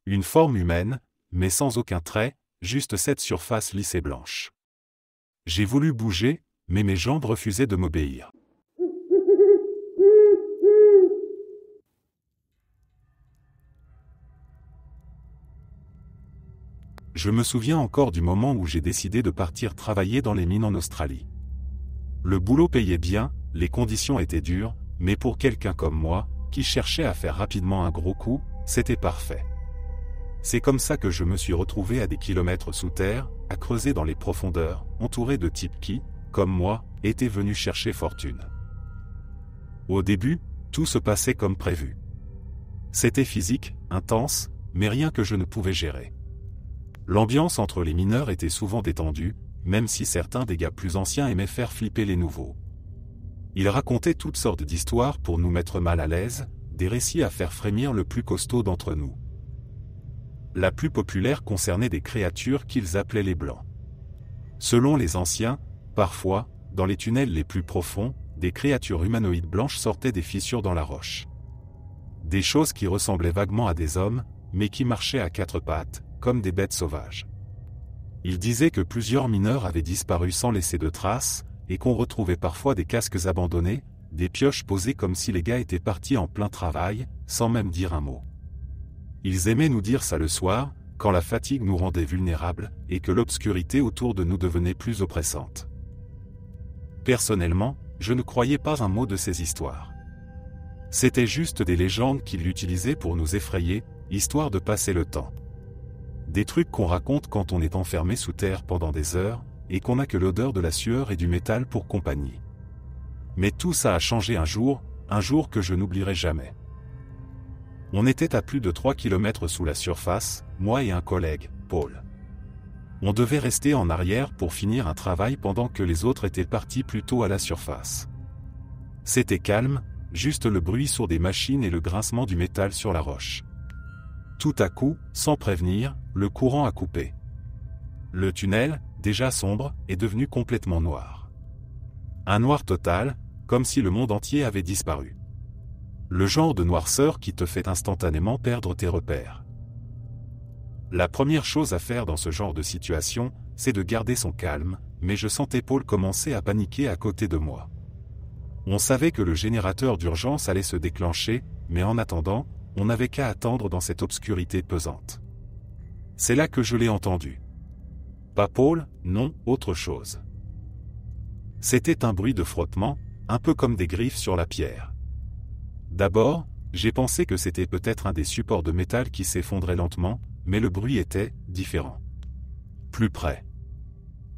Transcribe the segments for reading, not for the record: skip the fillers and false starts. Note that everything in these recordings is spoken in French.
Une forme humaine, mais sans aucun trait, juste cette surface lisse et blanche. J'ai voulu bouger, mais mes jambes refusaient de m'obéir. Je me souviens encore du moment où j'ai décidé de partir travailler dans les mines en Australie. Le boulot payait bien, les conditions étaient dures, mais pour quelqu'un comme moi, qui cherchait à faire rapidement un gros coup, c'était parfait. C'est comme ça que je me suis retrouvé à des kilomètres sous terre, à creuser dans les profondeurs, entouré de types qui, comme moi, étaient venus chercher fortune. Au début, tout se passait comme prévu. C'était physique, intense, mais rien que je ne pouvais gérer. L'ambiance entre les mineurs était souvent détendue, même si certains des gars plus anciens aimaient faire flipper les nouveaux. Ils racontaient toutes sortes d'histoires pour nous mettre mal à l'aise, des récits à faire frémir le plus costaud d'entre nous. La plus populaire concernait des créatures qu'ils appelaient les Blancs. Selon les anciens, parfois, dans les tunnels les plus profonds, des créatures humanoïdes blanches sortaient des fissures dans la roche. Des choses qui ressemblaient vaguement à des hommes, mais qui marchaient à quatre pattes, comme des bêtes sauvages. Ils disaient que plusieurs mineurs avaient disparu sans laisser de traces, et qu'on retrouvait parfois des casques abandonnés, des pioches posées comme si les gars étaient partis en plein travail, sans même dire un mot. Ils aimaient nous dire ça le soir, quand la fatigue nous rendait vulnérables, et que l'obscurité autour de nous devenait plus oppressante. Personnellement, je ne croyais pas un mot de ces histoires. C'était juste des légendes qu'ils utilisaient pour nous effrayer, histoire de passer le temps. Des trucs qu'on raconte quand on est enfermé sous terre pendant des heures, et qu'on n'a que l'odeur de la sueur et du métal pour compagnie. Mais tout ça a changé un jour que je n'oublierai jamais. On était à plus de 3 km sous la surface, moi et un collègue, Paul. On devait rester en arrière pour finir un travail pendant que les autres étaient partis plus tôt à la surface. C'était calme, juste le bruit sourd des machines et le grincement du métal sur la roche. Tout à coup, sans prévenir, le courant a coupé. Le tunnel, déjà sombre, est devenu complètement noir. Un noir total, comme si le monde entier avait disparu. Le genre de noirceur qui te fait instantanément perdre tes repères. La première chose à faire dans ce genre de situation, c'est de garder son calme, mais je sentais Paul commencer à paniquer à côté de moi. On savait que le générateur d'urgence allait se déclencher, mais en attendant, on n'avait qu'à attendre dans cette obscurité pesante. C'est là que je l'ai entendu. Pas Paul, non, autre chose. C'était un bruit de frottement, un peu comme des griffes sur la pierre. D'abord, j'ai pensé que c'était peut-être un des supports de métal qui s'effondrait lentement, mais le bruit était différent. Plus près.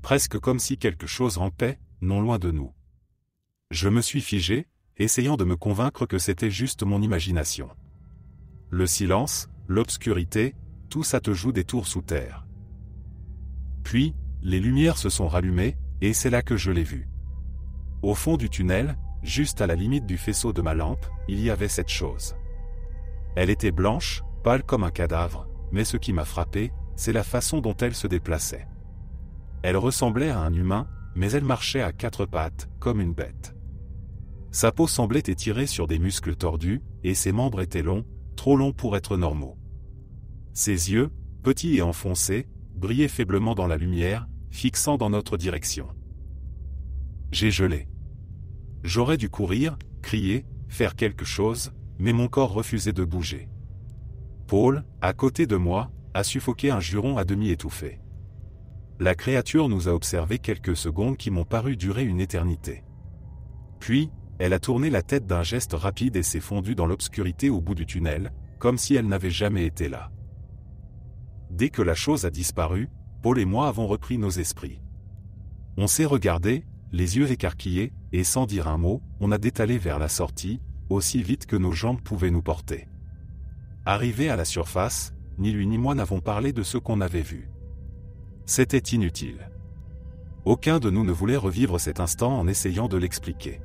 Presque comme si quelque chose rampait, non loin de nous. Je me suis figé, essayant de me convaincre que c'était juste mon imagination. Le silence, l'obscurité, tout ça te joue des tours sous terre. Puis, les lumières se sont rallumées, et c'est là que je l'ai vu. Au fond du tunnel, juste à la limite du faisceau de ma lampe, il y avait cette chose. Elle était blanche, pâle comme un cadavre, mais ce qui m'a frappé, c'est la façon dont elle se déplaçait. Elle ressemblait à un humain, mais elle marchait à quatre pattes, comme une bête. Sa peau semblait étirée sur des muscles tordus, et ses membres étaient longs, trop longs pour être normaux. Ses yeux, petits et enfoncés, brillaient faiblement dans la lumière, fixant dans notre direction. J'ai gelé. J'aurais dû courir, crier, faire quelque chose, mais mon corps refusait de bouger. Paul, à côté de moi, a suffoqué un juron à demi étouffé. La créature nous a observé quelques secondes qui m'ont paru durer une éternité. Puis, elle a tourné la tête d'un geste rapide et s'est fondue dans l'obscurité au bout du tunnel, comme si elle n'avait jamais été là. Dès que la chose a disparu, Paul et moi avons repris nos esprits. On s'est regardés, les yeux écarquillés, et sans dire un mot, on a détalé vers la sortie, aussi vite que nos jambes pouvaient nous porter. Arrivés à la surface, ni lui ni moi n'avons parlé de ce qu'on avait vu. C'était inutile. Aucun de nous ne voulait revivre cet instant en essayant de l'expliquer.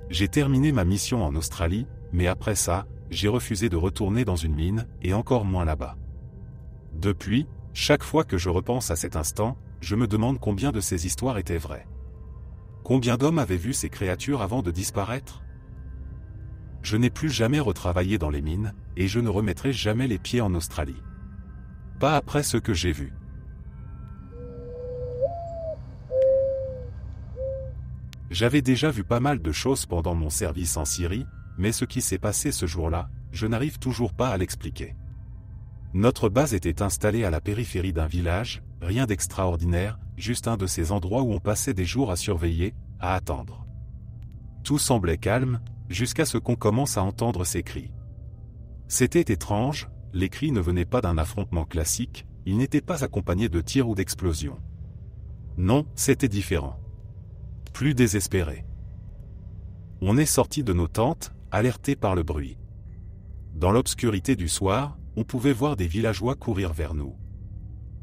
J'ai terminé ma mission en Australie, mais après ça, j'ai refusé de retourner dans une mine, et encore moins là-bas. Depuis, chaque fois que je repense à cet instant, je me demande combien de ces histoires étaient vraies. Combien d'hommes avaient vu ces créatures avant de disparaître ? Je n'ai plus jamais retravaillé dans les mines, et je ne remettrai jamais les pieds en Australie. Pas après ce que j'ai vu. J'avais déjà vu pas mal de choses pendant mon service en Syrie, mais ce qui s'est passé ce jour-là, je n'arrive toujours pas à l'expliquer. Notre base était installée à la périphérie d'un village, rien d'extraordinaire, juste un de ces endroits où on passait des jours à surveiller, à attendre. Tout semblait calme, jusqu'à ce qu'on commence à entendre ces cris. C'était étrange, les cris ne venaient pas d'un affrontement classique, ils n'étaient pas accompagnés de tirs ou d'explosions. Non, c'était différent. Plus désespéré. On est sorti de nos tentes, alertés par le bruit. Dans l'obscurité du soir, on pouvait voir des villageois courir vers nous.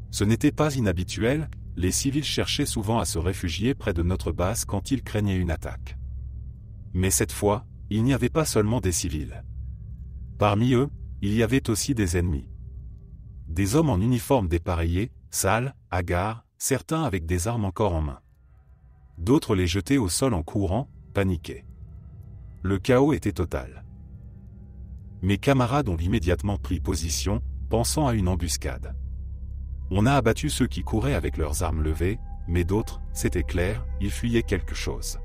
Ce n'était pas inhabituel, les civils cherchaient souvent à se réfugier près de notre base quand ils craignaient une attaque. Mais cette fois, il n'y avait pas seulement des civils. Parmi eux, il y avait aussi des ennemis. Des hommes en uniforme dépareillés, sales, hagards, certains avec des armes encore en main. D'autres les jetaient au sol en courant, paniqués. Le chaos était total. Mes camarades ont immédiatement pris position, pensant à une embuscade. On a abattu ceux qui couraient avec leurs armes levées, mais d'autres, c'était clair, ils fuyaient quelque chose.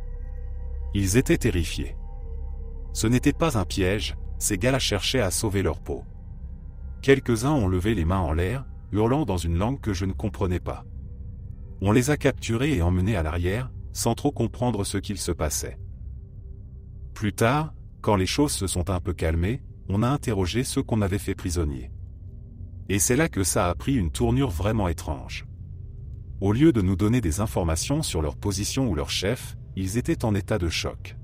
Ils étaient terrifiés. Ce n'était pas un piège, ces gars-là cherchaient à sauver leur peau. Quelques-uns ont levé les mains en l'air, hurlant dans une langue que je ne comprenais pas. On les a capturés et emmenés à l'arrière, sans trop comprendre ce qu'il se passait. Plus tard, quand les choses se sont un peu calmées, on a interrogé ceux qu'on avait fait prisonniers. Et c'est là que ça a pris une tournure vraiment étrange. Au lieu de nous donner des informations sur leur position ou leur chef, ils étaient en état de choc.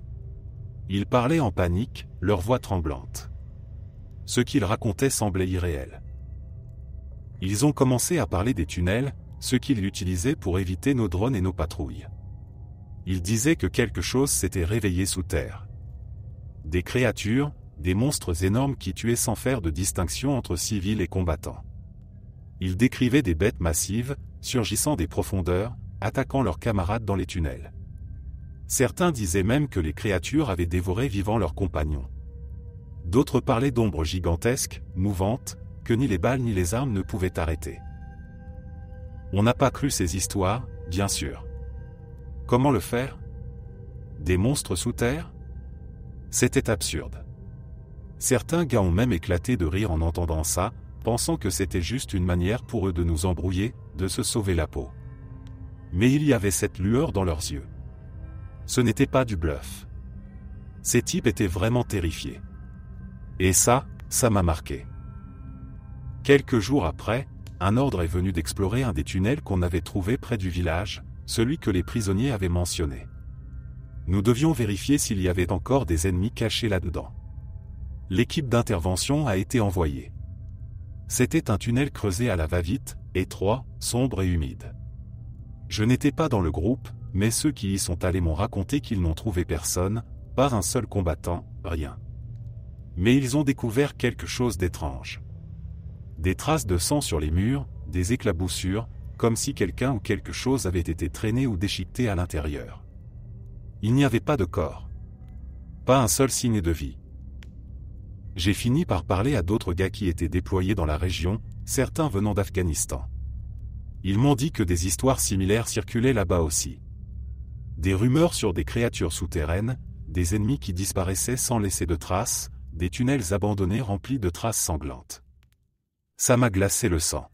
Ils parlaient en panique, leur voix tremblante. Ce qu'ils racontaient semblait irréel. Ils ont commencé à parler des tunnels, ce qu'ils utilisaient pour éviter nos drones et nos patrouilles. Ils disaient que quelque chose s'était réveillé sous terre. Des créatures, des monstres énormes qui tuaient sans faire de distinction entre civils et combattants. Ils décrivaient des bêtes massives, surgissant des profondeurs, attaquant leurs camarades dans les tunnels. Certains disaient même que les créatures avaient dévoré vivants leurs compagnons. D'autres parlaient d'ombres gigantesques, mouvantes, que ni les balles ni les armes ne pouvaient arrêter. On n'a pas cru ces histoires, bien sûr. Comment le faire? Des monstres sous terre? C'était absurde. Certains gars ont même éclaté de rire en entendant ça, pensant que c'était juste une manière pour eux de nous embrouiller, de se sauver la peau. Mais il y avait cette lueur dans leurs yeux. Ce n'était pas du bluff. Ces types étaient vraiment terrifiés. Et ça m'a marqué. Quelques jours après, un ordre est venu d'explorer un des tunnels qu'on avait trouvé près du village, celui que les prisonniers avaient mentionné. Nous devions vérifier s'il y avait encore des ennemis cachés là-dedans. L'équipe d'intervention a été envoyée. C'était un tunnel creusé à la va-vite, étroit, sombre et humide. Je n'étais pas dans le groupe, mais ceux qui y sont allés m'ont raconté qu'ils n'ont trouvé personne, pas un seul combattant, rien. Mais ils ont découvert quelque chose d'étrange. Des traces de sang sur les murs, des éclaboussures, comme si quelqu'un ou quelque chose avait été traîné ou déchiqueté à l'intérieur. Il n'y avait pas de corps. Pas un seul signe de vie. J'ai fini par parler à d'autres gars qui étaient déployés dans la région, certains venant d'Afghanistan. Ils m'ont dit que des histoires similaires circulaient là-bas aussi. Des rumeurs sur des créatures souterraines, des ennemis qui disparaissaient sans laisser de traces, des tunnels abandonnés remplis de traces sanglantes. Ça m'a glacé le sang.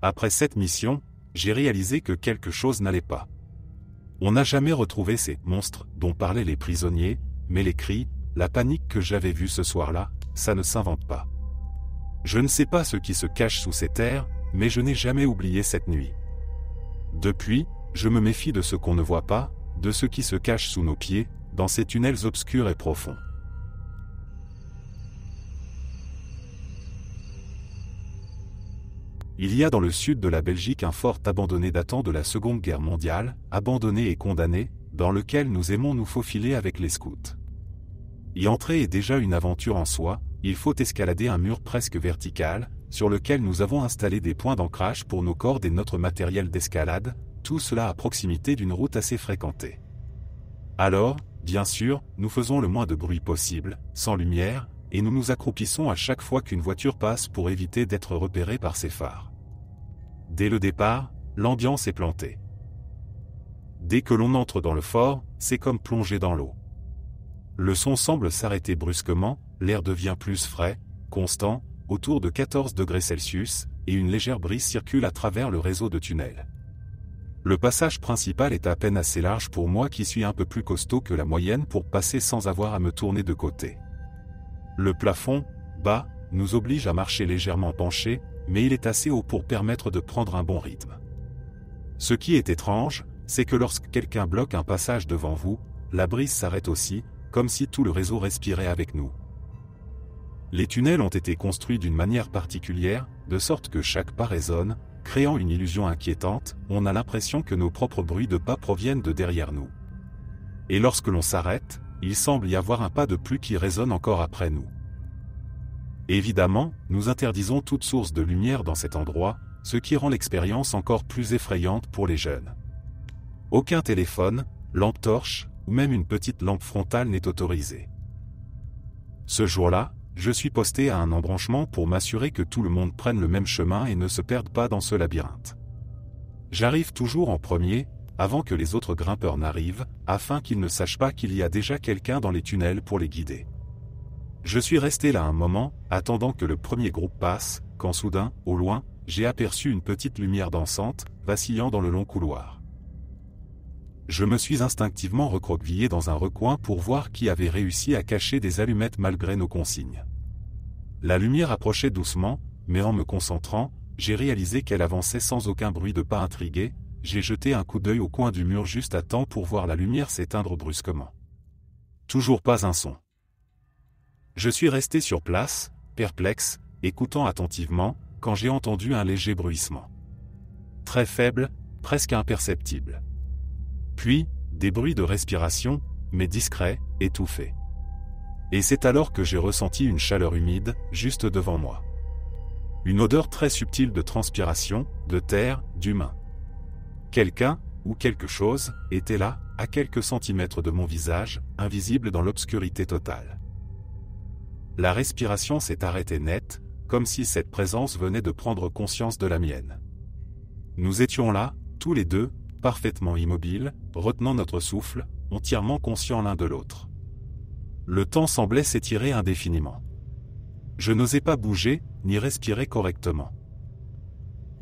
Après cette mission, j'ai réalisé que quelque chose n'allait pas. On n'a jamais retrouvé ces monstres dont parlaient les prisonniers, mais les cris, la panique que j'avais vue ce soir-là, ça ne s'invente pas. Je ne sais pas ce qui se cache sous ces terres, mais je n'ai jamais oublié cette nuit. Depuis, je me méfie de ce qu'on ne voit pas, de ce qui se cache sous nos pieds, dans ces tunnels obscurs et profonds. Il y a dans le sud de la Belgique un fort abandonné datant de la Seconde Guerre mondiale, abandonné et condamné, dans lequel nous aimons nous faufiler avec les scouts. Y entrer est déjà une aventure en soi, il faut escalader un mur presque vertical, sur lequel nous avons installé des points d'ancrage pour nos cordes et notre matériel d'escalade, tout cela à proximité d'une route assez fréquentée. Alors, Bien sûr, nous faisons le moins de bruit possible, sans lumière, et nous nous accroupissons à chaque fois qu'une voiture passe pour éviter d'être repérés par ses phares. Dès le départ, l'ambiance est plantée. Dès que l'on entre dans le fort, c'est comme plonger dans l'eau. Le son semble s'arrêter brusquement, l'air devient plus frais, constant, autour de 14 degrés Celsius, et une légère brise circule à travers le réseau de tunnels. Le passage principal est à peine assez large pour moi qui suis un peu plus costaud que la moyenne pour passer sans avoir à me tourner de côté. Le plafond, bas, nous oblige à marcher légèrement penché, mais il est assez haut pour permettre de prendre un bon rythme. Ce qui est étrange, c'est que lorsque quelqu'un bloque un passage devant vous, la brise s'arrête aussi, comme si tout le réseau respirait avec nous. Les tunnels ont été construits d'une manière particulière, de sorte que chaque pas résonne, créant une illusion inquiétante, on a l'impression que nos propres bruits de pas proviennent de derrière nous. Et lorsque l'on s'arrête, il semble y avoir un pas de plus qui résonne encore après nous. Évidemment, nous interdisons toute source de lumière dans cet endroit, ce qui rend l'expérience encore plus effrayante pour les jeunes. Aucun téléphone, lampe torche, ou même une petite lampe frontale n'est autorisé. Ce jour-là, je suis posté à un embranchement pour m'assurer que tout le monde prenne le même chemin et ne se perde pas dans ce labyrinthe. J'arrive toujours en premier, avant que les autres grimpeurs n'arrivent, afin qu'ils ne sachent pas qu'il y a déjà quelqu'un dans les tunnels pour les guider. Je suis resté là un moment, attendant que le premier groupe passe, quand soudain, au loin, j'ai aperçu une petite lumière dansante, vacillant dans le long couloir. Je me suis instinctivement recroquevillé dans un recoin pour voir qui avait réussi à cacher des allumettes malgré nos consignes. La lumière approchait doucement, mais en me concentrant, j'ai réalisé qu'elle avançait sans aucun bruit de pas intrigué. J'ai jeté un coup d'œil au coin du mur juste à temps pour voir la lumière s'éteindre brusquement. Toujours pas un son. Je suis resté sur place, perplexe, écoutant attentivement, quand j'ai entendu un léger bruissement. Très faible, presque imperceptible. Puis, des bruits de respiration, mais discrets, étouffés. Et c'est alors que j'ai ressenti une chaleur humide, juste devant moi. Une odeur très subtile de transpiration, de terre, d'humain. Quelqu'un, ou quelque chose, était là, à quelques centimètres de mon visage, invisible dans l'obscurité totale. La respiration s'est arrêtée net, comme si cette présence venait de prendre conscience de la mienne. Nous étions là, tous les deux, parfaitement immobiles, retenant notre souffle, entièrement conscients l'un de l'autre. Le temps semblait s'étirer indéfiniment. Je n'osais pas bouger, ni respirer correctement.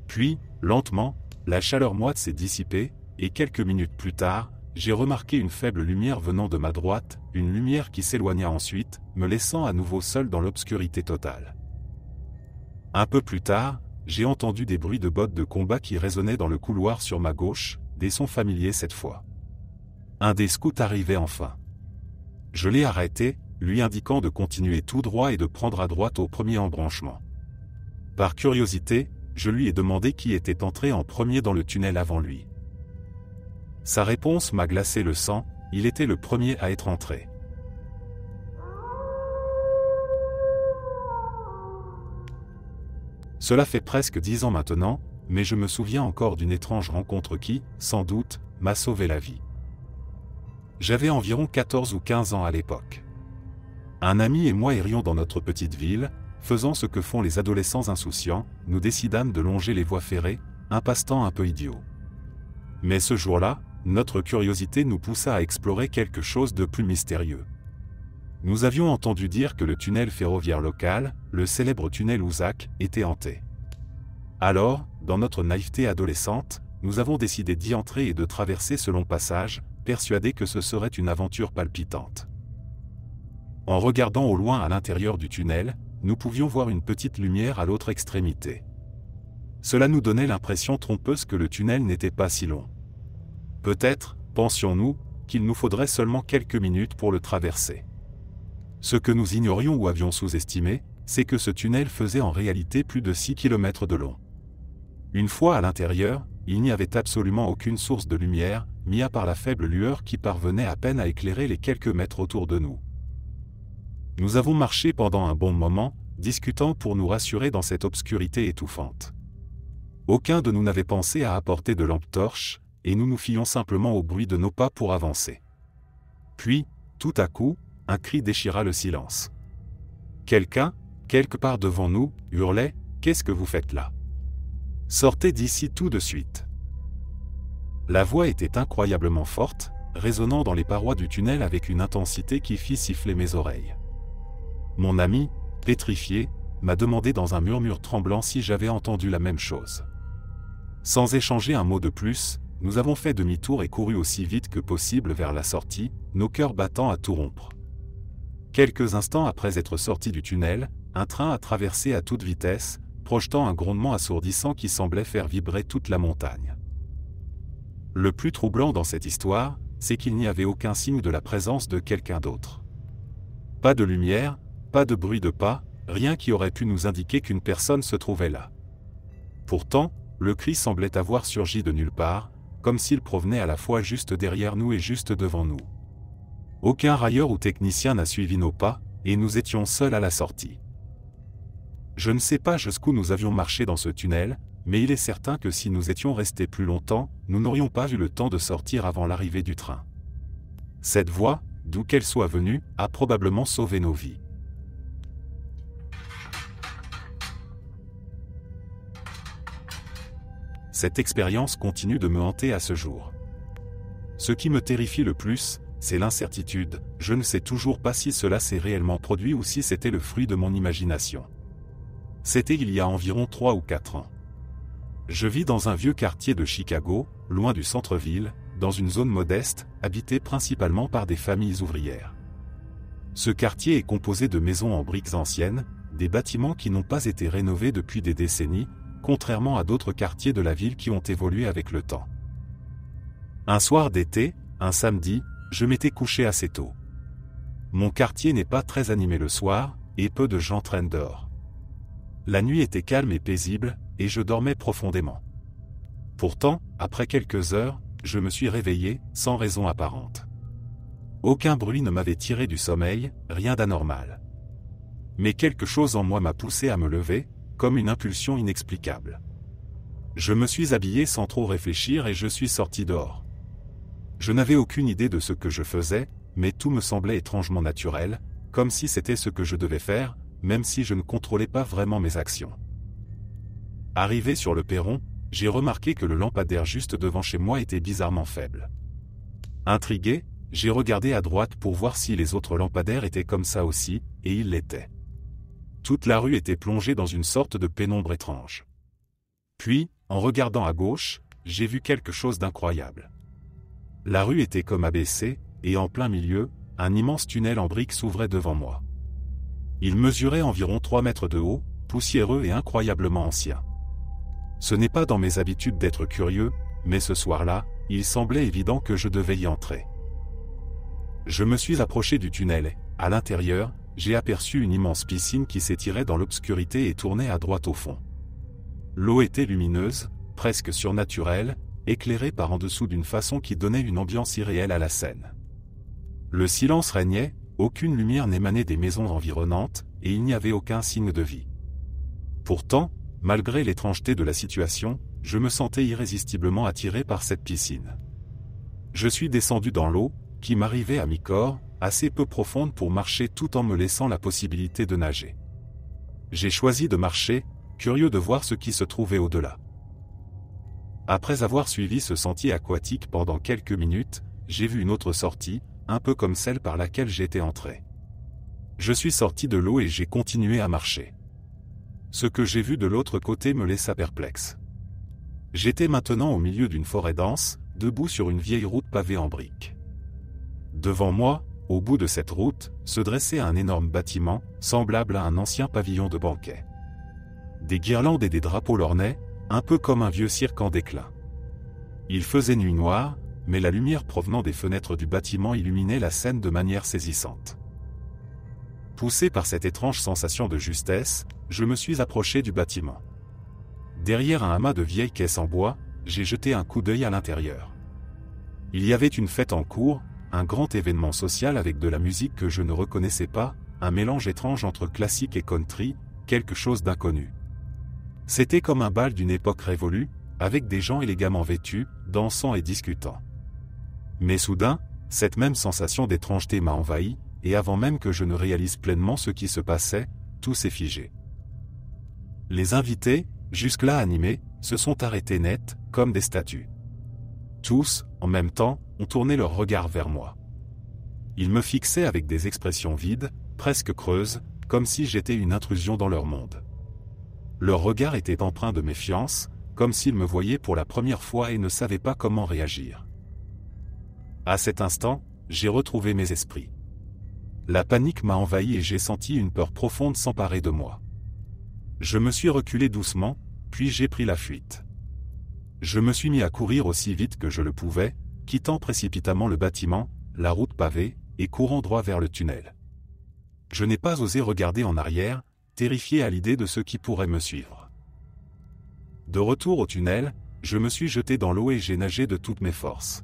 Puis, lentement, la chaleur moite s'est dissipée, et quelques minutes plus tard, j'ai remarqué une faible lumière venant de ma droite, une lumière qui s'éloigna ensuite, me laissant à nouveau seul dans l'obscurité totale. Un peu plus tard, j'ai entendu des bruits de bottes de combat qui résonnaient dans le couloir sur ma gauche, des sons familiers cette fois. Un des scouts arrivait enfin. Je l'ai arrêté, lui indiquant de continuer tout droit et de prendre à droite au premier embranchement. Par curiosité, je lui ai demandé qui était entré en premier dans le tunnel avant lui. Sa réponse m'a glacé le sang, il était le premier à être entré. Cela fait presque 10 ans maintenant, mais je me souviens encore d'une étrange rencontre qui, sans doute, m'a sauvé la vie. J'avais environ 14 ou 15 ans à l'époque. Un ami et moi errions dans notre petite ville, faisant ce que font les adolescents insouciants, nous décidâmes de longer les voies ferrées, un passe-temps un peu idiot. Mais ce jour-là, notre curiosité nous poussa à explorer quelque chose de plus mystérieux. Nous avions entendu dire que le tunnel ferroviaire local, le célèbre tunnel Ouzak, était hanté. Alors, dans notre naïveté adolescente, nous avons décidé d'y entrer et de traverser ce long passage, persuadés que ce serait une aventure palpitante. En regardant au loin à l'intérieur du tunnel, nous pouvions voir une petite lumière à l'autre extrémité. Cela nous donnait l'impression trompeuse que le tunnel n'était pas si long. Peut-être, pensions-nous, qu'il nous faudrait seulement quelques minutes pour le traverser. Ce que nous ignorions ou avions sous-estimé, c'est que ce tunnel faisait en réalité plus de 6 km de long. Une fois à l'intérieur, il n'y avait absolument aucune source de lumière, mis à part la faible lueur qui parvenait à peine à éclairer les quelques mètres autour de nous. Nous avons marché pendant un bon moment, discutant pour nous rassurer dans cette obscurité étouffante. Aucun de nous n'avait pensé à apporter de lampe torche, et nous nous fions simplement au bruit de nos pas pour avancer. Puis, tout à coup, un cri déchira le silence. Quelqu'un, quelque part devant nous, hurlait « Qu'est-ce que vous faites là? Sortez d'ici tout de suite !» La voix était incroyablement forte, résonnant dans les parois du tunnel avec une intensité qui fit siffler mes oreilles. Mon ami, pétrifié, m'a demandé dans un murmure tremblant si j'avais entendu la même chose. Sans échanger un mot de plus, nous avons fait demi-tour et couru aussi vite que possible vers la sortie, nos cœurs battant à tout rompre. Quelques instants après être sortis du tunnel, un train a traversé à toute vitesse, projetant un grondement assourdissant qui semblait faire vibrer toute la montagne. Le plus troublant dans cette histoire, c'est qu'il n'y avait aucun signe de la présence de quelqu'un d'autre. Pas de lumière, pas de bruit de pas, rien qui aurait pu nous indiquer qu'une personne se trouvait là. Pourtant, le cri semblait avoir surgi de nulle part, comme s'il provenait à la fois juste derrière nous et juste devant nous. Aucun railleur ou technicien n'a suivi nos pas, et nous étions seuls à la sortie. Je ne sais pas jusqu'où nous avions marché dans ce tunnel, mais il est certain que si nous étions restés plus longtemps, nous n'aurions pas eu le temps de sortir avant l'arrivée du train. Cette voix, d'où qu'elle soit venue, a probablement sauvé nos vies. Cette expérience continue de me hanter à ce jour. Ce qui me terrifie le plus, c'est l'incertitude. Je ne sais toujours pas si cela s'est réellement produit ou si c'était le fruit de mon imagination. C'était il y a environ 3 ou 4 ans. Je vis dans un vieux quartier de Chicago, loin du centre-ville, dans une zone modeste, habitée principalement par des familles ouvrières. Ce quartier est composé de maisons en briques anciennes, des bâtiments qui n'ont pas été rénovés depuis des décennies, contrairement à d'autres quartiers de la ville qui ont évolué avec le temps. Un soir d'été, un samedi, je m'étais couché assez tôt. Mon quartier n'est pas très animé le soir, et peu de gens traînent dehors. La nuit était calme et paisible, et je dormais profondément. Pourtant, après quelques heures, je me suis réveillé, sans raison apparente. Aucun bruit ne m'avait tiré du sommeil, rien d'anormal. Mais quelque chose en moi m'a poussé à me lever, comme une impulsion inexplicable. Je me suis habillé sans trop réfléchir et je suis sorti dehors. Je n'avais aucune idée de ce que je faisais, mais tout me semblait étrangement naturel, comme si c'était ce que je devais faire, même si je ne contrôlais pas vraiment mes actions. Arrivé sur le perron, j'ai remarqué que le lampadaire juste devant chez moi était bizarrement faible. Intrigué, j'ai regardé à droite pour voir si les autres lampadaires étaient comme ça aussi, et ils l'étaient. Toute la rue était plongée dans une sorte de pénombre étrange. Puis, en regardant à gauche, j'ai vu quelque chose d'incroyable. La rue était comme abaissée, et en plein milieu, un immense tunnel en briques s'ouvrait devant moi. Il mesurait environ 3 mètres de haut, poussiéreux et incroyablement ancien. Ce n'est pas dans mes habitudes d'être curieux, mais ce soir-là, il semblait évident que je devais y entrer. Je me suis approché du tunnel et, à l'intérieur, j'ai aperçu une immense piscine qui s'étirait dans l'obscurité et tournait à droite au fond. L'eau était lumineuse, presque surnaturelle, éclairée par en dessous d'une façon qui donnait une ambiance irréelle à la scène. Le silence régnait, aucune lumière n'émanait des maisons environnantes, et il n'y avait aucun signe de vie. Pourtant, malgré l'étrangeté de la situation, je me sentais irrésistiblement attiré par cette piscine. Je suis descendu dans l'eau, qui m'arrivait à mi-corps, assez peu profonde pour marcher tout en me laissant la possibilité de nager. J'ai choisi de marcher, curieux de voir ce qui se trouvait au-delà. Après avoir suivi ce sentier aquatique pendant quelques minutes, j'ai vu une autre sortie, un peu comme celle par laquelle j'étais entré. Je suis sorti de l'eau et j'ai continué à marcher. Ce que j'ai vu de l'autre côté me laissa perplexe. J'étais maintenant au milieu d'une forêt dense, debout sur une vieille route pavée en briques. Devant moi, au bout de cette route, se dressait un énorme bâtiment, semblable à un ancien pavillon de banquet. Des guirlandes et des drapeaux l'ornaient, un peu comme un vieux cirque en déclin. Il faisait nuit noire, mais la lumière provenant des fenêtres du bâtiment illuminait la scène de manière saisissante. Poussé par cette étrange sensation de justesse, je me suis approché du bâtiment. Derrière un amas de vieilles caisses en bois, j'ai jeté un coup d'œil à l'intérieur. Il y avait une fête en cours, un grand événement social avec de la musique que je ne reconnaissais pas, un mélange étrange entre classique et country, quelque chose d'inconnu. C'était comme un bal d'une époque révolue, avec des gens élégamment vêtus, dansant et discutant. Mais soudain, cette même sensation d'étrangeté m'a envahi, et avant même que je ne réalise pleinement ce qui se passait, tout s'est figé. Les invités, jusque-là animés, se sont arrêtés net, comme des statues. Tous, en même temps, ont tourné leur regard vers moi. Ils me fixaient avec des expressions vides, presque creuses, comme si j'étais une intrusion dans leur monde. Leur regard était empreint de méfiance, comme s'ils me voyaient pour la première fois et ne savaient pas comment réagir. À cet instant, j'ai retrouvé mes esprits. La panique m'a envahi et j'ai senti une peur profonde s'emparer de moi. Je me suis reculé doucement, puis j'ai pris la fuite. Je me suis mis à courir aussi vite que je le pouvais, quittant précipitamment le bâtiment, la route pavée, et courant droit vers le tunnel. Je n'ai pas osé regarder en arrière, terrifié à l'idée de ce qui pourrait me suivre. De retour au tunnel, je me suis jeté dans l'eau et j'ai nagé de toutes mes forces.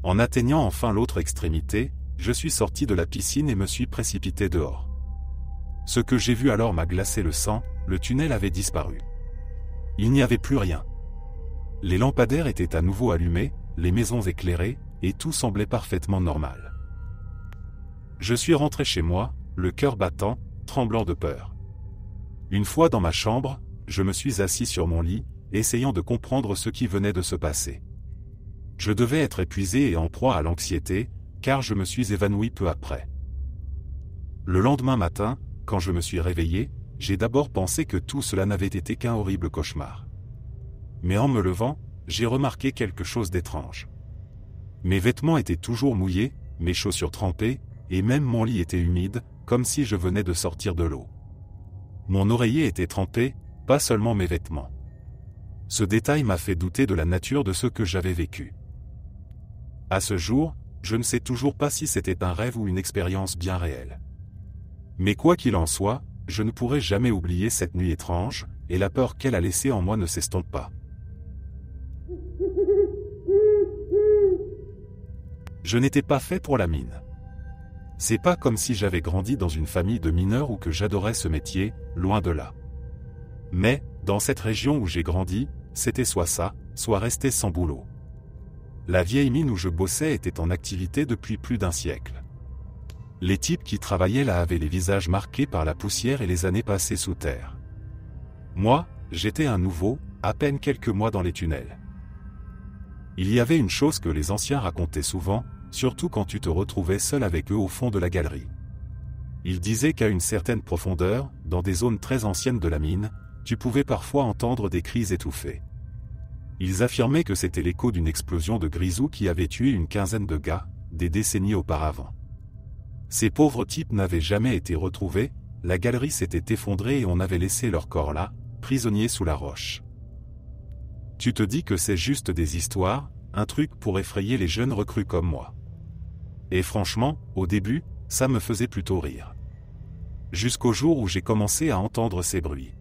En atteignant enfin l'autre extrémité, je suis sorti de la piscine et me suis précipité dehors. Ce que j'ai vu alors m'a glacé le sang, le tunnel avait disparu. Il n'y avait plus rien. Les lampadaires étaient à nouveau allumés, les maisons éclairées, et tout semblait parfaitement normal. Je suis rentré chez moi, le cœur battant, tremblant de peur. Une fois dans ma chambre, je me suis assis sur mon lit, essayant de comprendre ce qui venait de se passer. Je devais être épuisé et en proie à l'anxiété, car je me suis évanoui peu après. Le lendemain matin, quand je me suis réveillé, j'ai d'abord pensé que tout cela n'avait été qu'un horrible cauchemar. Mais en me levant, j'ai remarqué quelque chose d'étrange. Mes vêtements étaient toujours mouillés, mes chaussures trempées, et même mon lit était humide, comme si je venais de sortir de l'eau. Mon oreiller était trempé, pas seulement mes vêtements. Ce détail m'a fait douter de la nature de ce que j'avais vécu. À ce jour, je ne sais toujours pas si c'était un rêve ou une expérience bien réelle. Mais quoi qu'il en soit, je ne pourrai jamais oublier cette nuit étrange, et la peur qu'elle a laissée en moi ne s'estompe pas. Je n'étais pas fait pour la mine. C'est pas comme si j'avais grandi dans une famille de mineurs ou que j'adorais ce métier, loin de là. Mais, dans cette région où j'ai grandi, c'était soit ça, soit rester sans boulot. La vieille mine où je bossais était en activité depuis plus d'un siècle. Les types qui travaillaient là avaient les visages marqués par la poussière et les années passées sous terre. Moi, j'étais un nouveau, à peine quelques mois dans les tunnels. Il y avait une chose que les anciens racontaient souvent, surtout quand tu te retrouvais seul avec eux au fond de la galerie. Ils disaient qu'à une certaine profondeur, dans des zones très anciennes de la mine, tu pouvais parfois entendre des cris étouffés. Ils affirmaient que c'était l'écho d'une explosion de grisou qui avait tué une quinzaine de gars, des décennies auparavant. Ces pauvres types n'avaient jamais été retrouvés, la galerie s'était effondrée et on avait laissé leur corps là, prisonniers sous la roche. Tu te dis que c'est juste des histoires, un truc pour effrayer les jeunes recrues comme moi. Et franchement, au début, ça me faisait plutôt rire. Jusqu'au jour où j'ai commencé à entendre ces bruits.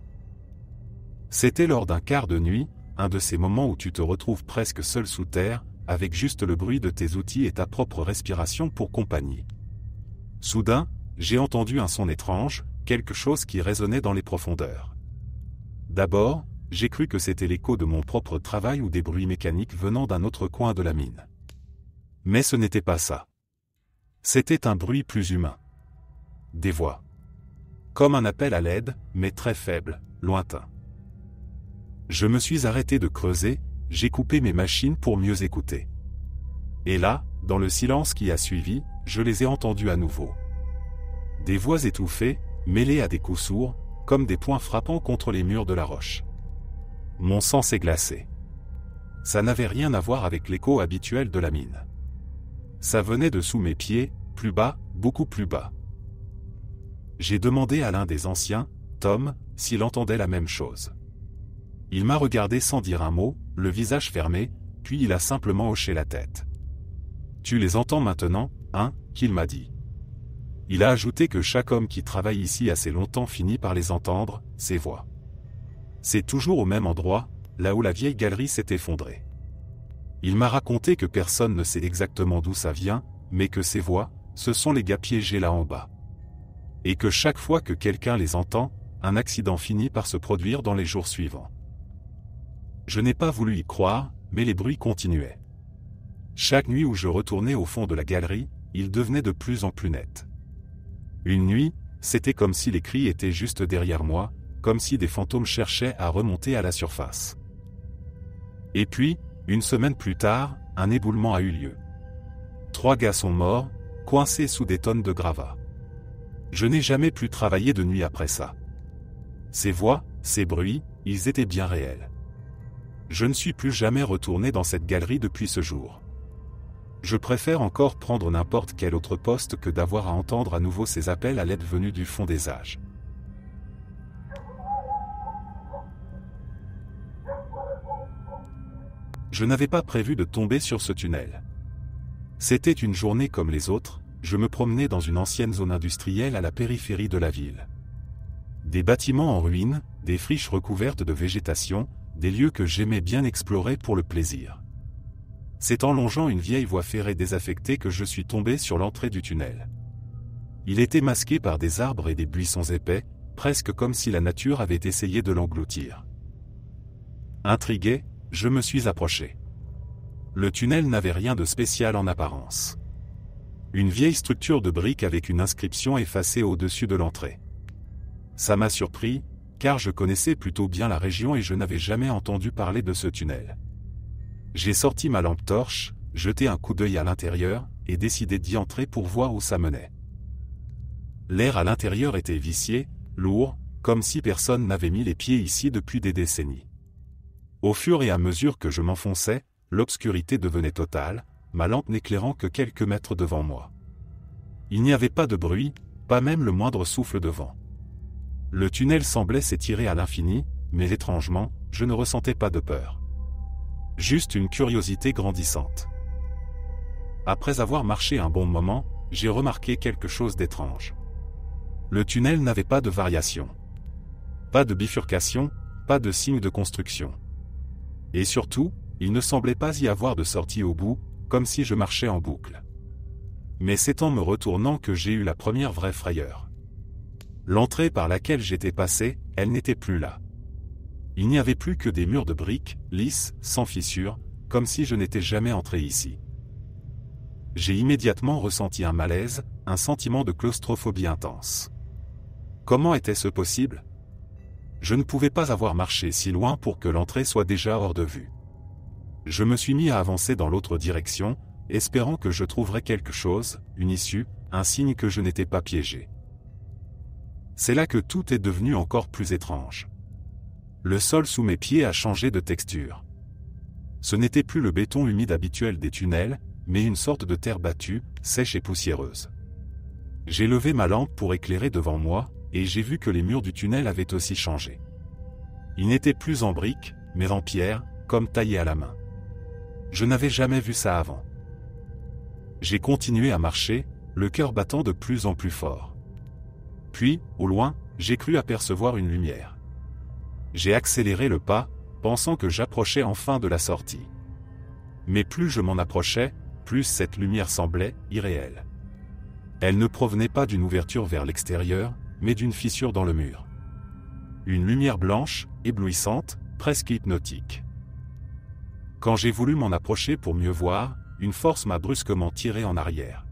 C'était lors d'un quart de nuit, un de ces moments où tu te retrouves presque seul sous terre, avec juste le bruit de tes outils et ta propre respiration pour compagnie. Soudain, j'ai entendu un son étrange, quelque chose qui résonnait dans les profondeurs. D'abord, j'ai cru que c'était l'écho de mon propre travail ou des bruits mécaniques venant d'un autre coin de la mine. Mais ce n'était pas ça. C'était un bruit plus humain. Des voix. Comme un appel à l'aide, mais très faible, lointain. Je me suis arrêté de creuser, j'ai coupé mes machines pour mieux écouter. Et là, dans le silence qui a suivi, je les ai entendus à nouveau. Des voix étouffées, mêlées à des coups sourds, comme des poings frappant contre les murs de la roche. Mon sang s'est glacé. Ça n'avait rien à voir avec l'écho habituel de la mine. Ça venait de sous mes pieds, plus bas, beaucoup plus bas. J'ai demandé à l'un des anciens, Tom, s'il entendait la même chose. Il m'a regardé sans dire un mot, le visage fermé, puis il a simplement hoché la tête. « Tu les entends maintenant, hein ?» qu'il m'a dit. Il a ajouté que chaque homme qui travaille ici assez longtemps finit par les entendre, ces voix. C'est toujours au même endroit, là où la vieille galerie s'est effondrée. Il m'a raconté que personne ne sait exactement d'où ça vient, mais que ces voix, ce sont les gars piégés là en bas. Et que chaque fois que quelqu'un les entend, un accident finit par se produire dans les jours suivants. Je n'ai pas voulu y croire, mais les bruits continuaient. Chaque nuit où je retournais au fond de la galerie, il devenait de plus en plus net. Une nuit, c'était comme si les cris étaient juste derrière moi, comme si des fantômes cherchaient à remonter à la surface. Et puis, une semaine plus tard, un éboulement a eu lieu. 3 gars sont morts, coincés sous des tonnes de gravats. Je n'ai jamais plus travaillé de nuit après ça. Ces voix, ces bruits, ils étaient bien réels. Je ne suis plus jamais retourné dans cette galerie depuis ce jour. Je préfère encore prendre n'importe quel autre poste que d'avoir à entendre à nouveau ces appels à l'aide venus du fond des âges. Je n'avais pas prévu de tomber sur ce tunnel. C'était une journée comme les autres, je me promenais dans une ancienne zone industrielle à la périphérie de la ville. Des bâtiments en ruine, des friches recouvertes de végétation, des lieux que j'aimais bien explorer pour le plaisir. C'est en longeant une vieille voie ferrée désaffectée que je suis tombé sur l'entrée du tunnel. Il était masqué par des arbres et des buissons épais, presque comme si la nature avait essayé de l'engloutir. Intrigué, je me suis approché. Le tunnel n'avait rien de spécial en apparence. Une vieille structure de briques avec une inscription effacée au-dessus de l'entrée. Ça m'a surpris, car je connaissais plutôt bien la région et je n'avais jamais entendu parler de ce tunnel. J'ai sorti ma lampe torche, jeté un coup d'œil à l'intérieur, et décidé d'y entrer pour voir où ça menait. L'air à l'intérieur était vicié, lourd, comme si personne n'avait mis les pieds ici depuis des décennies. Au fur et à mesure que je m'enfonçais, l'obscurité devenait totale, ma lampe n'éclairant que quelques mètres devant moi. Il n'y avait pas de bruit, pas même le moindre souffle de vent. Le tunnel semblait s'étirer à l'infini, mais étrangement, je ne ressentais pas de peur. Juste une curiosité grandissante. Après avoir marché un bon moment, j'ai remarqué quelque chose d'étrange. Le tunnel n'avait pas de variation. Pas de bifurcation, pas de signe de construction. Et surtout, il ne semblait pas y avoir de sortie au bout, comme si je marchais en boucle. Mais c'est en me retournant que j'ai eu la première vraie frayeur. L'entrée par laquelle j'étais passé, elle n'était plus là. Il n'y avait plus que des murs de briques, lisses, sans fissures, comme si je n'étais jamais entré ici. J'ai immédiatement ressenti un malaise, un sentiment de claustrophobie intense. Comment était-ce possible ? Je ne pouvais pas avoir marché si loin pour que l'entrée soit déjà hors de vue. Je me suis mis à avancer dans l'autre direction, espérant que je trouverais quelque chose, une issue, un signe que je n'étais pas piégé. C'est là que tout est devenu encore plus étrange. Le sol sous mes pieds a changé de texture. Ce n'était plus le béton humide habituel des tunnels, mais une sorte de terre battue, sèche et poussiéreuse. J'ai levé ma lampe pour éclairer devant moi, et j'ai vu que les murs du tunnel avaient aussi changé. Ils n'étaient plus en briques, mais en pierre, comme taillés à la main. Je n'avais jamais vu ça avant. J'ai continué à marcher, le cœur battant de plus en plus fort. Puis, au loin, j'ai cru apercevoir une lumière. J'ai accéléré le pas, pensant que j'approchais enfin de la sortie. Mais plus je m'en approchais, plus cette lumière semblait irréelle. Elle ne provenait pas d'une ouverture vers l'extérieur, mais d'une fissure dans le mur. Une lumière blanche, éblouissante, presque hypnotique. Quand j'ai voulu m'en approcher pour mieux voir, une force m'a brusquement tiré en arrière.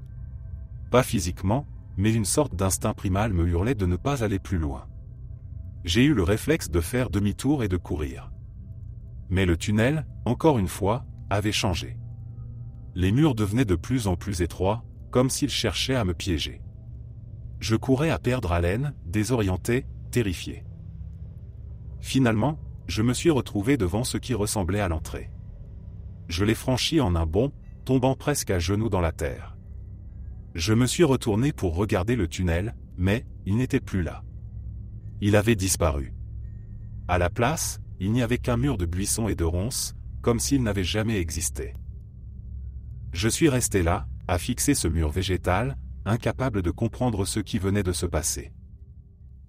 Pas physiquement, mais une sorte d'instinct primal me hurlait de ne pas aller plus loin. J'ai eu le réflexe de faire demi-tour et de courir. Mais le tunnel, encore une fois, avait changé. Les murs devenaient de plus en plus étroits, comme s'ils cherchaient à me piéger. Je courais à perdre haleine, désorienté, terrifié. Finalement, je me suis retrouvé devant ce qui ressemblait à l'entrée. Je l'ai franchi en un bond, tombant presque à genoux dans la terre. Je me suis retourné pour regarder le tunnel, mais il n'était plus là. Il avait disparu. À la place, il n'y avait qu'un mur de buissons et de ronces, comme s'il n'avait jamais existé. Je suis resté là, à fixer ce mur végétal, incapable de comprendre ce qui venait de se passer.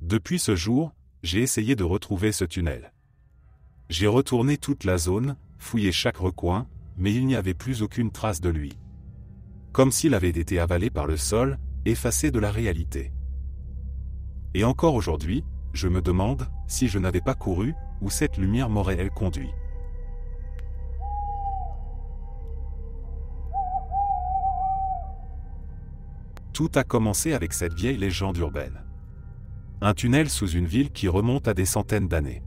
Depuis ce jour, j'ai essayé de retrouver ce tunnel. J'ai retourné toute la zone, fouillé chaque recoin, mais il n'y avait plus aucune trace de lui. Comme s'il avait été avalé par le sol, effacé de la réalité. Et encore aujourd'hui, je me demande si je n'avais pas couru, où cette lumière m'aurait-elle conduit. Tout a commencé avec cette vieille légende urbaine. Un tunnel sous une ville qui remonte à des centaines d'années.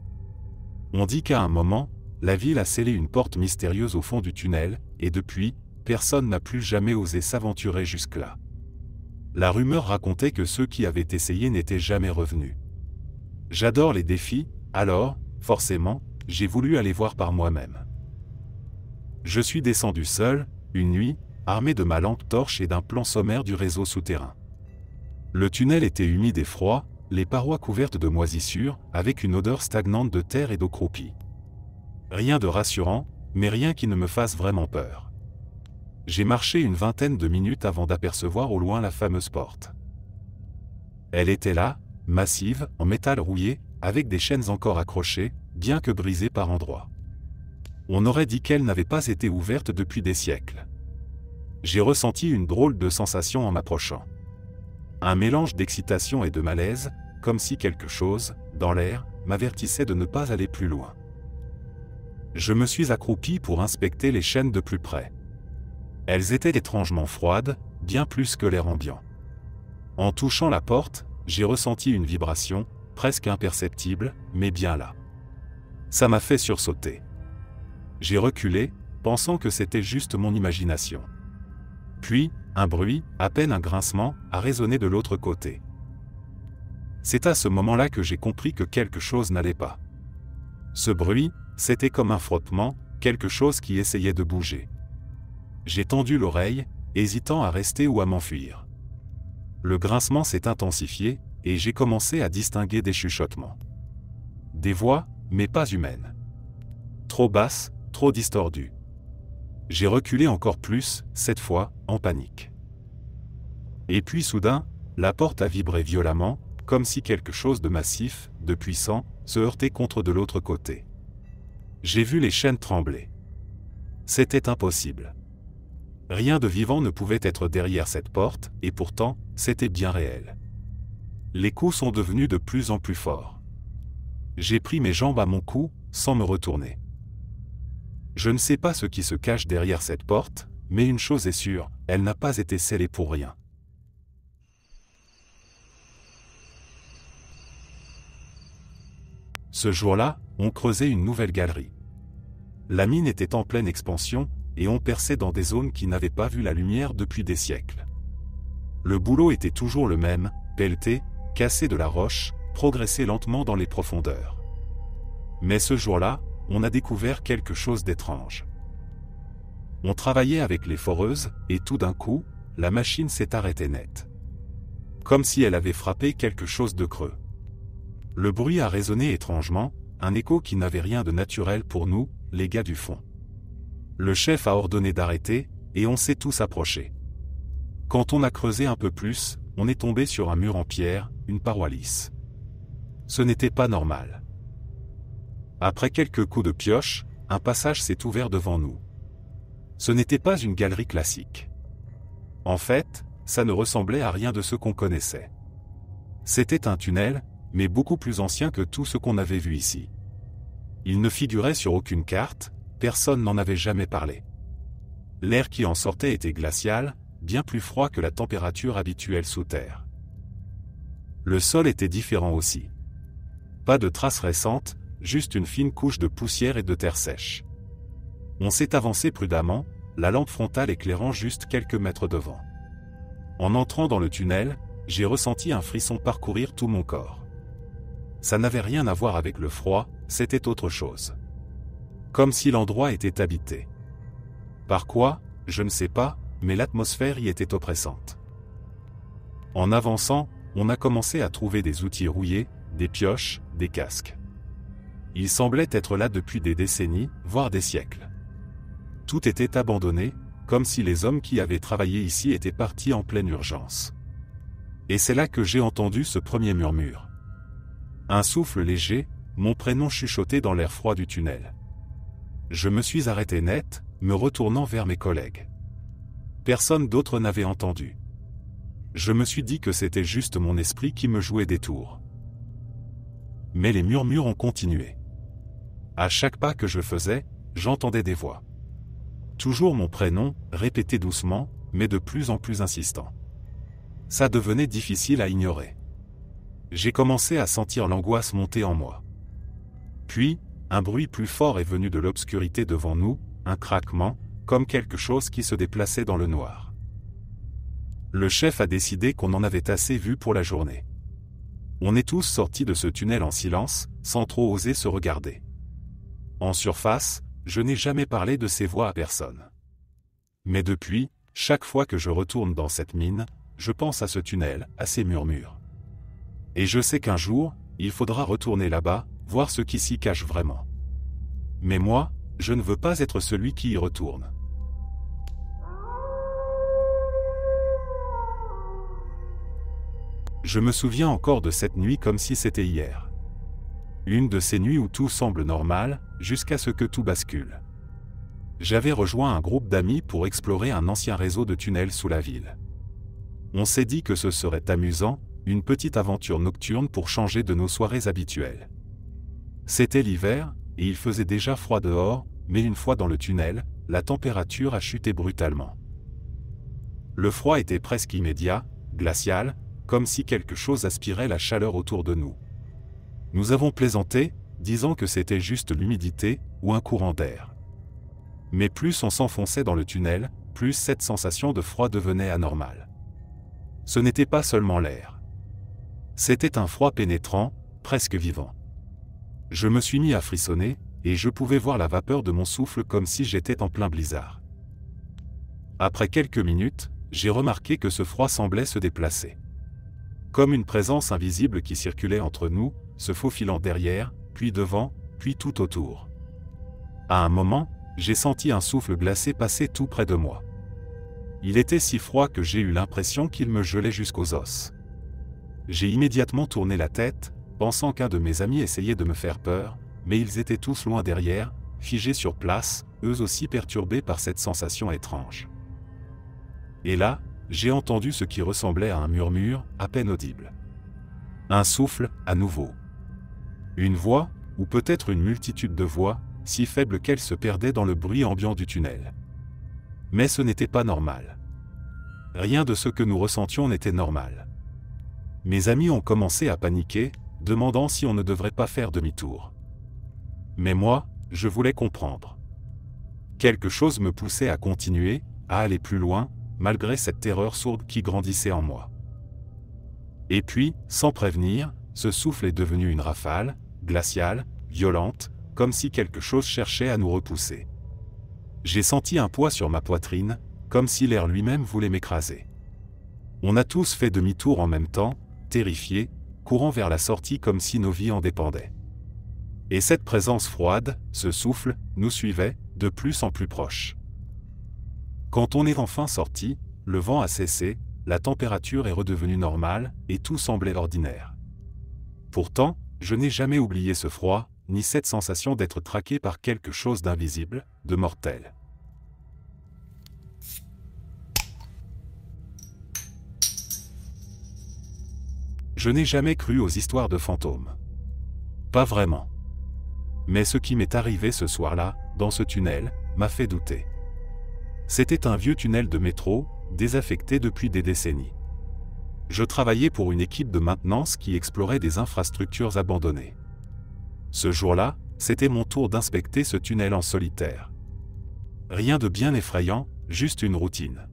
On dit qu'à un moment, la ville a scellé une porte mystérieuse au fond du tunnel, et depuis, personne n'a plus jamais osé s'aventurer jusque-là. La rumeur racontait que ceux qui avaient essayé n'étaient jamais revenus. J'adore les défis, alors, forcément, j'ai voulu aller voir par moi-même. Je suis descendu seul, une nuit, armé de ma lampe torche et d'un plan sommaire du réseau souterrain. Le tunnel était humide et froid, les parois couvertes de moisissures, avec une odeur stagnante de terre et d'eau croupie. Rien de rassurant, mais rien qui ne me fasse vraiment peur. J'ai marché une vingtaine de minutes avant d'apercevoir au loin la fameuse porte. Elle était là, massive, en métal rouillé, avec des chaînes encore accrochées, bien que brisées par endroits. On aurait dit qu'elle n'avait pas été ouverte depuis des siècles. J'ai ressenti une drôle de sensation en m'approchant. Un mélange d'excitation et de malaise, comme si quelque chose, dans l'air, m'avertissait de ne pas aller plus loin. Je me suis accroupi pour inspecter les chaînes de plus près. Elles étaient étrangement froides, bien plus que l'air ambiant. En touchant la porte, j'ai ressenti une vibration, presque imperceptible, mais bien là. Ça m'a fait sursauter. J'ai reculé, pensant que c'était juste mon imagination. Puis, un bruit, à peine un grincement, a résonné de l'autre côté. C'est à ce moment-là que j'ai compris que quelque chose n'allait pas. Ce bruit, c'était comme un frottement, quelque chose qui essayait de bouger. J'ai tendu l'oreille, hésitant à rester ou à m'enfuir. Le grincement s'est intensifié, et j'ai commencé à distinguer des chuchotements. Des voix, mais pas humaines. Trop basses, trop distordues. J'ai reculé encore plus, cette fois, en panique. Et puis soudain, la porte a vibré violemment, comme si quelque chose de massif, de puissant, se heurtait contre de l'autre côté. J'ai vu les chaînes trembler. C'était impossible. Rien de vivant ne pouvait être derrière cette porte, et pourtant, c'était bien réel. Les coups sont devenus de plus en plus forts. J'ai pris mes jambes à mon cou, sans me retourner. Je ne sais pas ce qui se cache derrière cette porte, mais une chose est sûre, elle n'a pas été scellée pour rien. Ce jour-là, on creusait une nouvelle galerie. La mine était en pleine expansion, et on perçait dans des zones qui n'avaient pas vu la lumière depuis des siècles. Le boulot était toujours le même, pelleter, casser de la roche, progresser lentement dans les profondeurs. Mais ce jour-là, on a découvert quelque chose d'étrange. On travaillait avec les foreuses, et tout d'un coup, la machine s'est arrêtée net. Comme si elle avait frappé quelque chose de creux. Le bruit a résonné étrangement, un écho qui n'avait rien de naturel pour nous, les gars du fond. Le chef a ordonné d'arrêter, et on s'est tous approchés. Quand on a creusé un peu plus, on est tombé sur un mur en pierre, une paroi lisse. Ce n'était pas normal. Après quelques coups de pioche, un passage s'est ouvert devant nous. Ce n'était pas une galerie classique. En fait, ça ne ressemblait à rien de ce qu'on connaissait. C'était un tunnel, mais beaucoup plus ancien que tout ce qu'on avait vu ici. Il ne figurait sur aucune carte, personne n'en avait jamais parlé. L'air qui en sortait était glacial, bien plus froid que la température habituelle sous terre. Le sol était différent aussi. Pas de traces récentes, juste une fine couche de poussière et de terre sèche. On s'est avancé prudemment, la lampe frontale éclairant juste quelques mètres devant. En entrant dans le tunnel, j'ai ressenti un frisson parcourir tout mon corps. Ça n'avait rien à voir avec le froid, c'était autre chose. Comme si l'endroit était habité. Par quoi, je ne sais pas, mais l'atmosphère y était oppressante. En avançant, on a commencé à trouver des outils rouillés, des pioches, des casques. Ils semblaient être là depuis des décennies, voire des siècles. Tout était abandonné, comme si les hommes qui avaient travaillé ici étaient partis en pleine urgence. Et c'est là que j'ai entendu ce premier murmure. Un souffle léger, mon prénom chuchoté dans l'air froid du tunnel. Je me suis arrêté net, me retournant vers mes collègues. Personne d'autre n'avait entendu. Je me suis dit que c'était juste mon esprit qui me jouait des tours. Mais les murmures ont continué. À chaque pas que je faisais, j'entendais des voix. Toujours mon prénom, répété doucement, mais de plus en plus insistant. ça devenait difficile à ignorer. J'ai commencé à sentir l'angoisse monter en moi. Puis, un bruit plus fort est venu de l'obscurité devant nous, un craquement, comme quelque chose qui se déplaçait dans le noir. Le chef a décidé qu'on en avait assez vu pour la journée. On est tous sortis de ce tunnel en silence, sans trop oser se regarder. En surface, je n'ai jamais parlé de ces voix à personne. Mais depuis, chaque fois que je retourne dans cette mine, je pense à ce tunnel, à ces murmures. Et je sais qu'un jour, il faudra retourner là-bas, voir ce qui s'y cache vraiment. Mais moi, je ne veux pas être celui qui y retourne. Je me souviens encore de cette nuit comme si c'était hier. Une de ces nuits où tout semble normal, jusqu'à ce que tout bascule. J'avais rejoint un groupe d'amis pour explorer un ancien réseau de tunnels sous la ville. On s'est dit que ce serait amusant, une petite aventure nocturne pour changer de nos soirées habituelles. C'était l'hiver, et il faisait déjà froid dehors, mais une fois dans le tunnel, la température a chuté brutalement. Le froid était presque immédiat, glacial, comme si quelque chose aspirait la chaleur autour de nous. Nous avons plaisanté, disant que c'était juste l'humidité, ou un courant d'air. Mais plus on s'enfonçait dans le tunnel, plus cette sensation de froid devenait anormale. Ce n'était pas seulement l'air. C'était un froid pénétrant, presque vivant. Je me suis mis à frissonner, et je pouvais voir la vapeur de mon souffle comme si j'étais en plein blizzard. Après quelques minutes, j'ai remarqué que ce froid semblait se déplacer. Comme une présence invisible qui circulait entre nous, se faufilant derrière, puis devant, puis tout autour. À un moment, j'ai senti un souffle glacé passer tout près de moi. Il était si froid que j'ai eu l'impression qu'il me gelait jusqu'aux os. J'ai immédiatement tourné la tête, pensant qu'un de mes amis essayait de me faire peur, mais ils étaient tous loin derrière, figés sur place, eux aussi perturbés par cette sensation étrange. Et là, j'ai entendu ce qui ressemblait à un murmure, à peine audible. Un souffle, à nouveau. Une voix, ou peut-être une multitude de voix, si faible qu'elles se perdaient dans le bruit ambiant du tunnel. Mais ce n'était pas normal. Rien de ce que nous ressentions n'était normal. Mes amis ont commencé à paniquer, demandant si on ne devrait pas faire demi-tour. Mais moi, je voulais comprendre. Quelque chose me poussait à continuer, à aller plus loin, malgré cette terreur sourde qui grandissait en moi. Et puis, sans prévenir, ce souffle est devenu une rafale, glaciale, violente, comme si quelque chose cherchait à nous repousser. J'ai senti un poids sur ma poitrine, comme si l'air lui-même voulait m'écraser. On a tous fait demi-tour en même temps, terrifiés, courant vers la sortie comme si nos vies en dépendaient. Et cette présence froide, ce souffle, nous suivait, de plus en plus proche. Quand on est enfin sorti, le vent a cessé, la température est redevenue normale, et tout semblait ordinaire. Pourtant, je n'ai jamais oublié ce froid, ni cette sensation d'être traqué par quelque chose d'invisible, de mortel. Je n'ai jamais cru aux histoires de fantômes. Pas vraiment. Mais ce qui m'est arrivé ce soir-là, dans ce tunnel, m'a fait douter. C'était un vieux tunnel de métro, désaffecté depuis des décennies. Je travaillais pour une équipe de maintenance qui explorait des infrastructures abandonnées. Ce jour-là, c'était mon tour d'inspecter ce tunnel en solitaire. Rien de bien effrayant, juste une routine.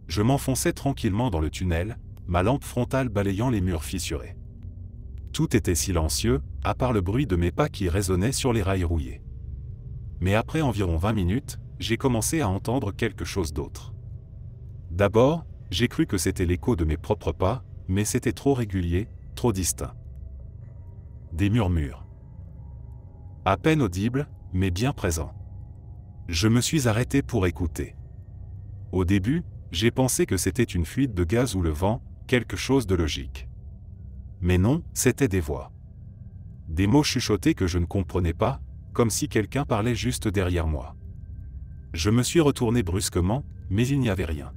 Je m'enfonçais tranquillement dans le tunnel, ma lampe frontale balayant les murs fissurés. Tout était silencieux, à part le bruit de mes pas qui résonnaient sur les rails rouillés. Mais après environ 20 minutes, j'ai commencé à entendre quelque chose d'autre. D'abord, j'ai cru que c'était l'écho de mes propres pas, mais c'était trop régulier, trop distinct. Des murmures. À peine audibles, mais bien présents. Je me suis arrêté pour écouter. Au début, j'ai pensé que c'était une fuite de gaz ou le vent, quelque chose de logique. Mais non, c'étaient des voix. Des mots chuchotés que je ne comprenais pas, comme si quelqu'un parlait juste derrière moi. Je me suis retourné brusquement, mais il n'y avait rien.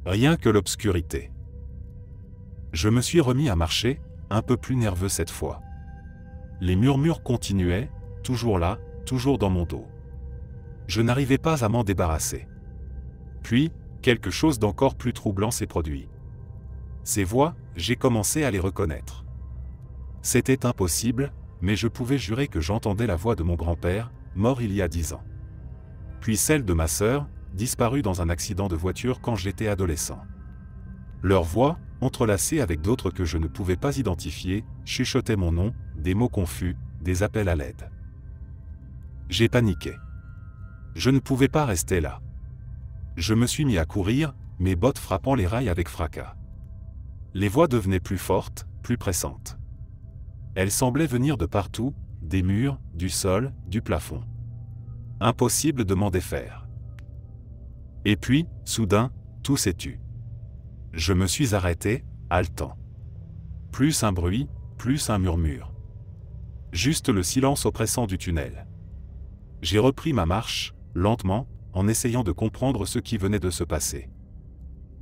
Rien que l'obscurité. Je me suis remis à marcher, un peu plus nerveux cette fois. Les murmures continuaient, toujours là, toujours dans mon dos. Je n'arrivais pas à m'en débarrasser. Puis, quelque chose d'encore plus troublant s'est produit. Ces voix, j'ai commencé à les reconnaître. C'était impossible, mais je pouvais jurer que j'entendais la voix de mon grand-père, mort il y a 10 ans. Puis celle de ma sœur, disparue dans un accident de voiture quand j'étais adolescent. Leurs voix, entrelacées avec d'autres que je ne pouvais pas identifier, chuchotaient mon nom, des mots confus, des appels à l'aide. J'ai paniqué. Je ne pouvais pas rester là. Je me suis mis à courir, mes bottes frappant les rails avec fracas. Les voix devenaient plus fortes, plus pressantes. Elles semblaient venir de partout, des murs, du sol, du plafond. Impossible de m'en défaire. Et puis, soudain, tout s'est tu. Je me suis arrêté, haletant. Plus un bruit, plus un murmure. Juste le silence oppressant du tunnel. J'ai repris ma marche, lentement, en essayant de comprendre ce qui venait de se passer.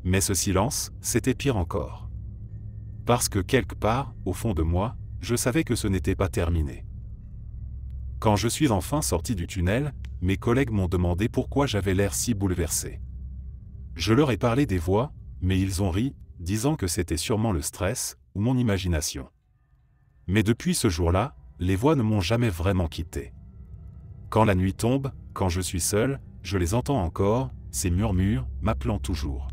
Mais ce silence, c'était pire encore. Parce que quelque part, au fond de moi, je savais que ce n'était pas terminé. Quand je suis enfin sorti du tunnel, mes collègues m'ont demandé pourquoi j'avais l'air si bouleversé. Je leur ai parlé des voix, mais ils ont ri, disant que c'était sûrement le stress, ou mon imagination. Mais depuis ce jour-là, les voix ne m'ont jamais vraiment quitté. Quand la nuit tombe, quand je suis seul, je les entends encore, ces murmures, m'appelant toujours.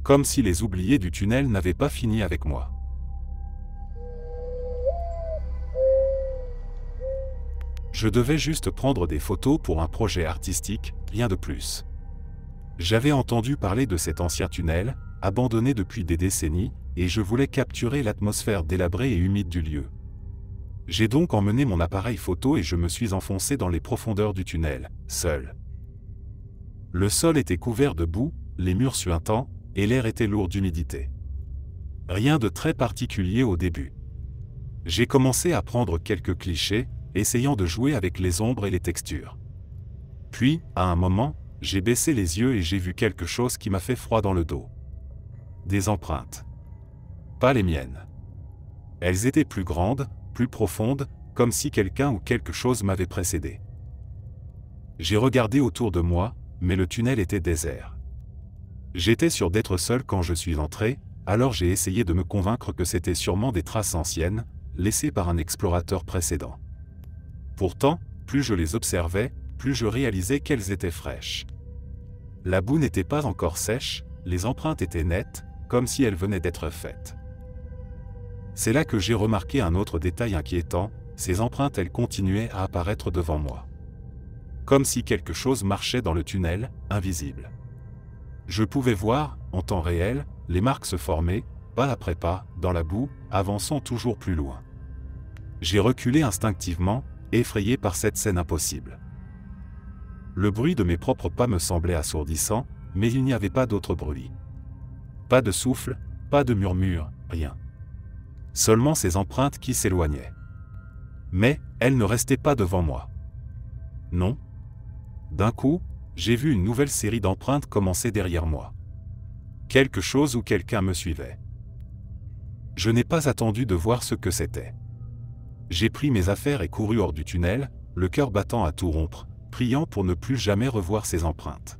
Comme si les oubliés du tunnel n'avaient pas fini avec moi. Je devais juste prendre des photos pour un projet artistique, rien de plus. J'avais entendu parler de cet ancien tunnel, abandonné depuis des décennies, et je voulais capturer l'atmosphère délabrée et humide du lieu. J'ai donc emmené mon appareil photo et je me suis enfoncé dans les profondeurs du tunnel, seul. Le sol était couvert de boue, les murs suintants, et l'air était lourd d'humidité. Rien de très particulier au début. J'ai commencé à prendre quelques clichés, essayant de jouer avec les ombres et les textures. Puis, à un moment, j'ai baissé les yeux et j'ai vu quelque chose qui m'a fait froid dans le dos. Des empreintes. Pas les miennes. Elles étaient plus grandes, plus profondes, comme si quelqu'un ou quelque chose m'avait précédé. J'ai regardé autour de moi, mais le tunnel était désert. J'étais sûr d'être seul quand je suis entré, alors j'ai essayé de me convaincre que c'était sûrement des traces anciennes, laissées par un explorateur précédent. Pourtant, plus je les observais, plus je réalisais qu'elles étaient fraîches. La boue n'était pas encore sèche, les empreintes étaient nettes, comme si elles venaient d'être faites. C'est là que j'ai remarqué un autre détail inquiétant, ces empreintes elles continuaient à apparaître devant moi. Comme si quelque chose marchait dans le tunnel, invisible. Je pouvais voir, en temps réel, les marques se former, pas après pas, dans la boue, avançant toujours plus loin. J'ai reculé instinctivement, effrayé par cette scène impossible. Le bruit de mes propres pas me semblait assourdissant, mais il n'y avait pas d'autre bruit. Pas de souffle, pas de murmure, rien. Seulement ces empreintes qui s'éloignaient. Mais, elles ne restaient pas devant moi. Non. D'un coup, j'ai vu une nouvelle série d'empreintes commencer derrière moi. Quelque chose ou quelqu'un me suivait. Je n'ai pas attendu de voir ce que c'était. J'ai pris mes affaires et couru hors du tunnel, le cœur battant à tout rompre, priant pour ne plus jamais revoir ces empreintes.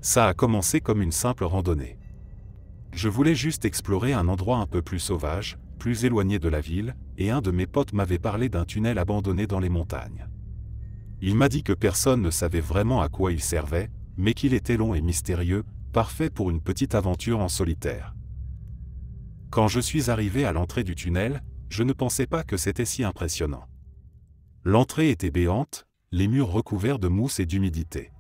Ça a commencé comme une simple randonnée. Je voulais juste explorer un endroit un peu plus sauvage, plus éloigné de la ville, et un de mes potes m'avait parlé d'un tunnel abandonné dans les montagnes. Il m'a dit que personne ne savait vraiment à quoi il servait, mais qu'il était long et mystérieux, parfait pour une petite aventure en solitaire. Quand je suis arrivé à l'entrée du tunnel, je ne pensais pas que c'était si impressionnant. L'entrée était béante, les murs recouverts de mousse et d'humidité.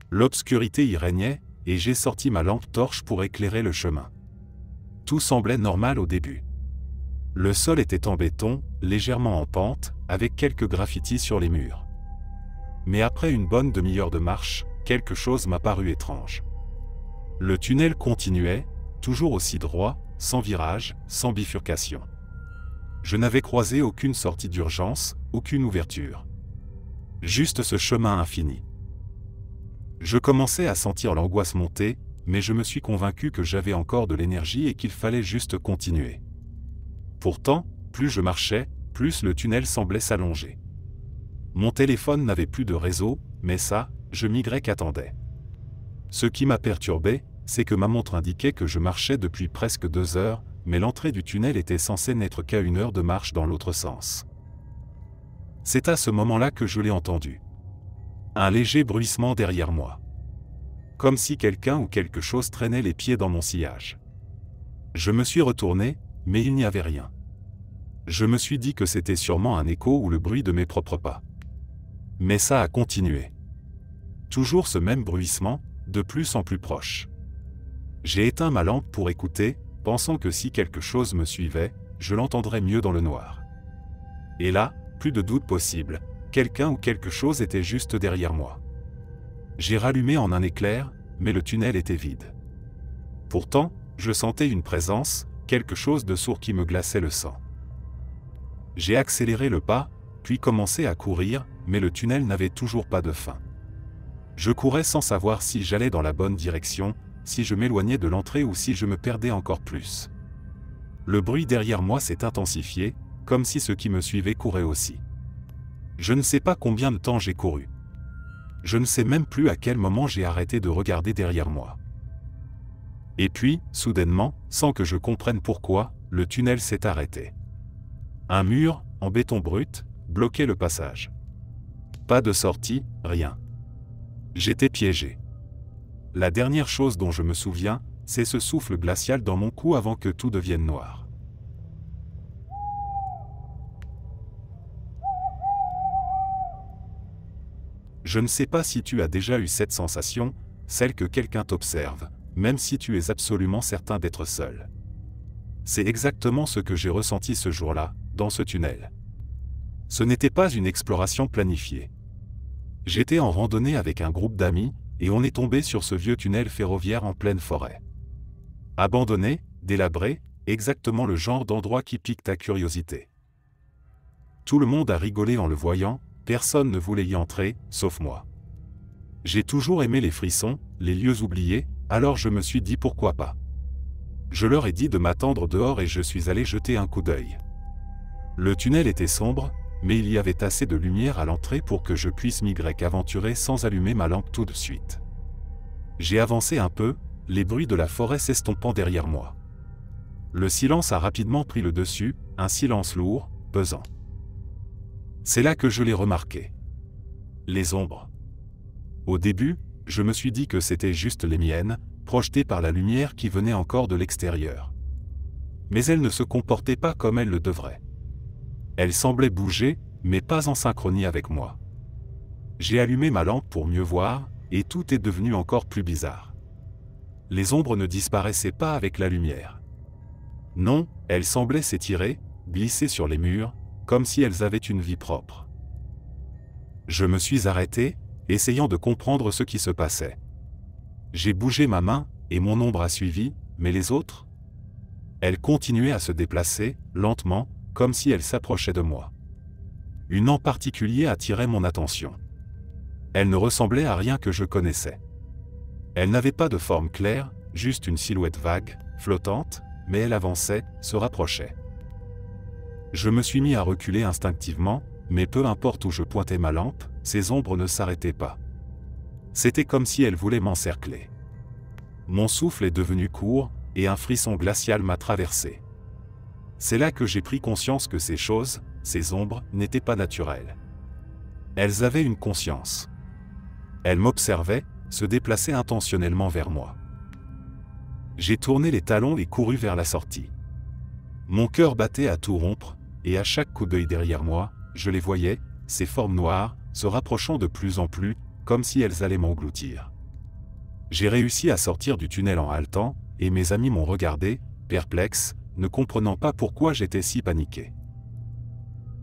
L'obscurité y régnait, et j'ai sorti ma lampe torche pour éclairer le chemin. Tout semblait normal au début. Le sol était en béton, légèrement en pente, avec quelques graffitis sur les murs. Mais après une bonne demi-heure de marche, quelque chose m'a paru étrange. Le tunnel continuait, toujours aussi droit, sans virage, sans bifurcation. Je n'avais croisé aucune sortie d'urgence, aucune ouverture. Juste ce chemin infini. Je commençais à sentir l'angoisse monter, mais je me suis convaincu que j'avais encore de l'énergie et qu'il fallait juste continuer. Pourtant, plus je marchais, plus le tunnel semblait s'allonger. Mon téléphone n'avait plus de réseau, mais ça, je m'y attendais. Ce qui m'a perturbé, c'est que ma montre indiquait que je marchais depuis presque 2 heures, mais l'entrée du tunnel était censée n'être qu'à 1 heure de marche dans l'autre sens. C'est à ce moment-là que je l'ai entendu. Un léger bruissement derrière moi. Comme si quelqu'un ou quelque chose traînait les pieds dans mon sillage. Je me suis retourné, mais il n'y avait rien. Je me suis dit que c'était sûrement un écho ou le bruit de mes propres pas. Mais ça a continué. Toujours ce même bruissement, de plus en plus proche. J'ai éteint ma lampe pour écouter, pensant que si quelque chose me suivait, je l'entendrais mieux dans le noir. Et là, plus de doute possible, quelqu'un ou quelque chose était juste derrière moi. J'ai rallumé en un éclair, mais le tunnel était vide. Pourtant, je sentais une présence, quelque chose de sourd qui me glaçait le sang. J'ai accéléré le pas, puis commencé à courir, mais le tunnel n'avait toujours pas de fin. Je courais sans savoir si j'allais dans la bonne direction, si je m'éloignais de l'entrée ou si je me perdais encore plus. Le bruit derrière moi s'est intensifié, comme si ceux qui me suivaient couraient aussi. Je ne sais pas combien de temps j'ai couru. Je ne sais même plus à quel moment j'ai arrêté de regarder derrière moi. Et puis, soudainement, sans que je comprenne pourquoi, le tunnel s'est arrêté. Un mur, en béton brut, bloquait le passage. Pas de sortie, rien. J'étais piégé. La dernière chose dont je me souviens, c'est ce souffle glacial dans mon cou avant que tout devienne noir. Je ne sais pas si tu as déjà eu cette sensation, celle que quelqu'un t'observe, même si tu es absolument certain d'être seul. C'est exactement ce que j'ai ressenti ce jour-là, dans ce tunnel. Ce n'était pas une exploration planifiée. J'étais en randonnée avec un groupe d'amis, et on est tombé sur ce vieux tunnel ferroviaire en pleine forêt. Abandonné, délabré, exactement le genre d'endroit qui pique ta curiosité. Tout le monde a rigolé en le voyant, personne ne voulait y entrer, sauf moi. J'ai toujours aimé les frissons, les lieux oubliés, alors je me suis dit pourquoi pas. Je leur ai dit de m'attendre dehors et je suis allé jeter un coup d'œil. Le tunnel était sombre, mais il y avait assez de lumière à l'entrée pour que je puisse m'aventurer sans allumer ma lampe tout de suite. J'ai avancé un peu, les bruits de la forêt s'estompant derrière moi. Le silence a rapidement pris le dessus, un silence lourd, pesant. C'est là que je l'ai remarqué. Les ombres. Au début, je me suis dit que c'était juste les miennes, projetées par la lumière qui venait encore de l'extérieur. Mais elles ne se comportaient pas comme elles le devraient. Elles semblaient bouger, mais pas en synchronie avec moi. J'ai allumé ma lampe pour mieux voir, et tout est devenu encore plus bizarre. Les ombres ne disparaissaient pas avec la lumière. Non, elles semblaient s'étirer, glisser sur les murs, comme si elles avaient une vie propre. Je me suis arrêté, essayant de comprendre ce qui se passait. J'ai bougé ma main, et mon ombre a suivi, mais les autres? Elles continuaient à se déplacer, lentement, comme si elles s'approchaient de moi. Une en particulier attirait mon attention. Elle ne ressemblait à rien que je connaissais. Elle n'avait pas de forme claire, juste une silhouette vague, flottante, mais elle avançait, se rapprochait. Je me suis mis à reculer instinctivement, mais peu importe où je pointais ma lampe, ces ombres ne s'arrêtaient pas. C'était comme si elles voulaient m'encercler. Mon souffle est devenu court, et un frisson glacial m'a traversé. C'est là que j'ai pris conscience que ces choses, ces ombres, n'étaient pas naturelles. Elles avaient une conscience. Elles m'observaient, se déplaçaient intentionnellement vers moi. J'ai tourné les talons et couru vers la sortie. Mon cœur battait à tout rompre, et à chaque coup d'œil derrière moi, je les voyais, ces formes noires, se rapprochant de plus en plus, comme si elles allaient m'engloutir. J'ai réussi à sortir du tunnel en haletant, et mes amis m'ont regardé, perplexe, ne comprenant pas pourquoi j'étais si paniqué.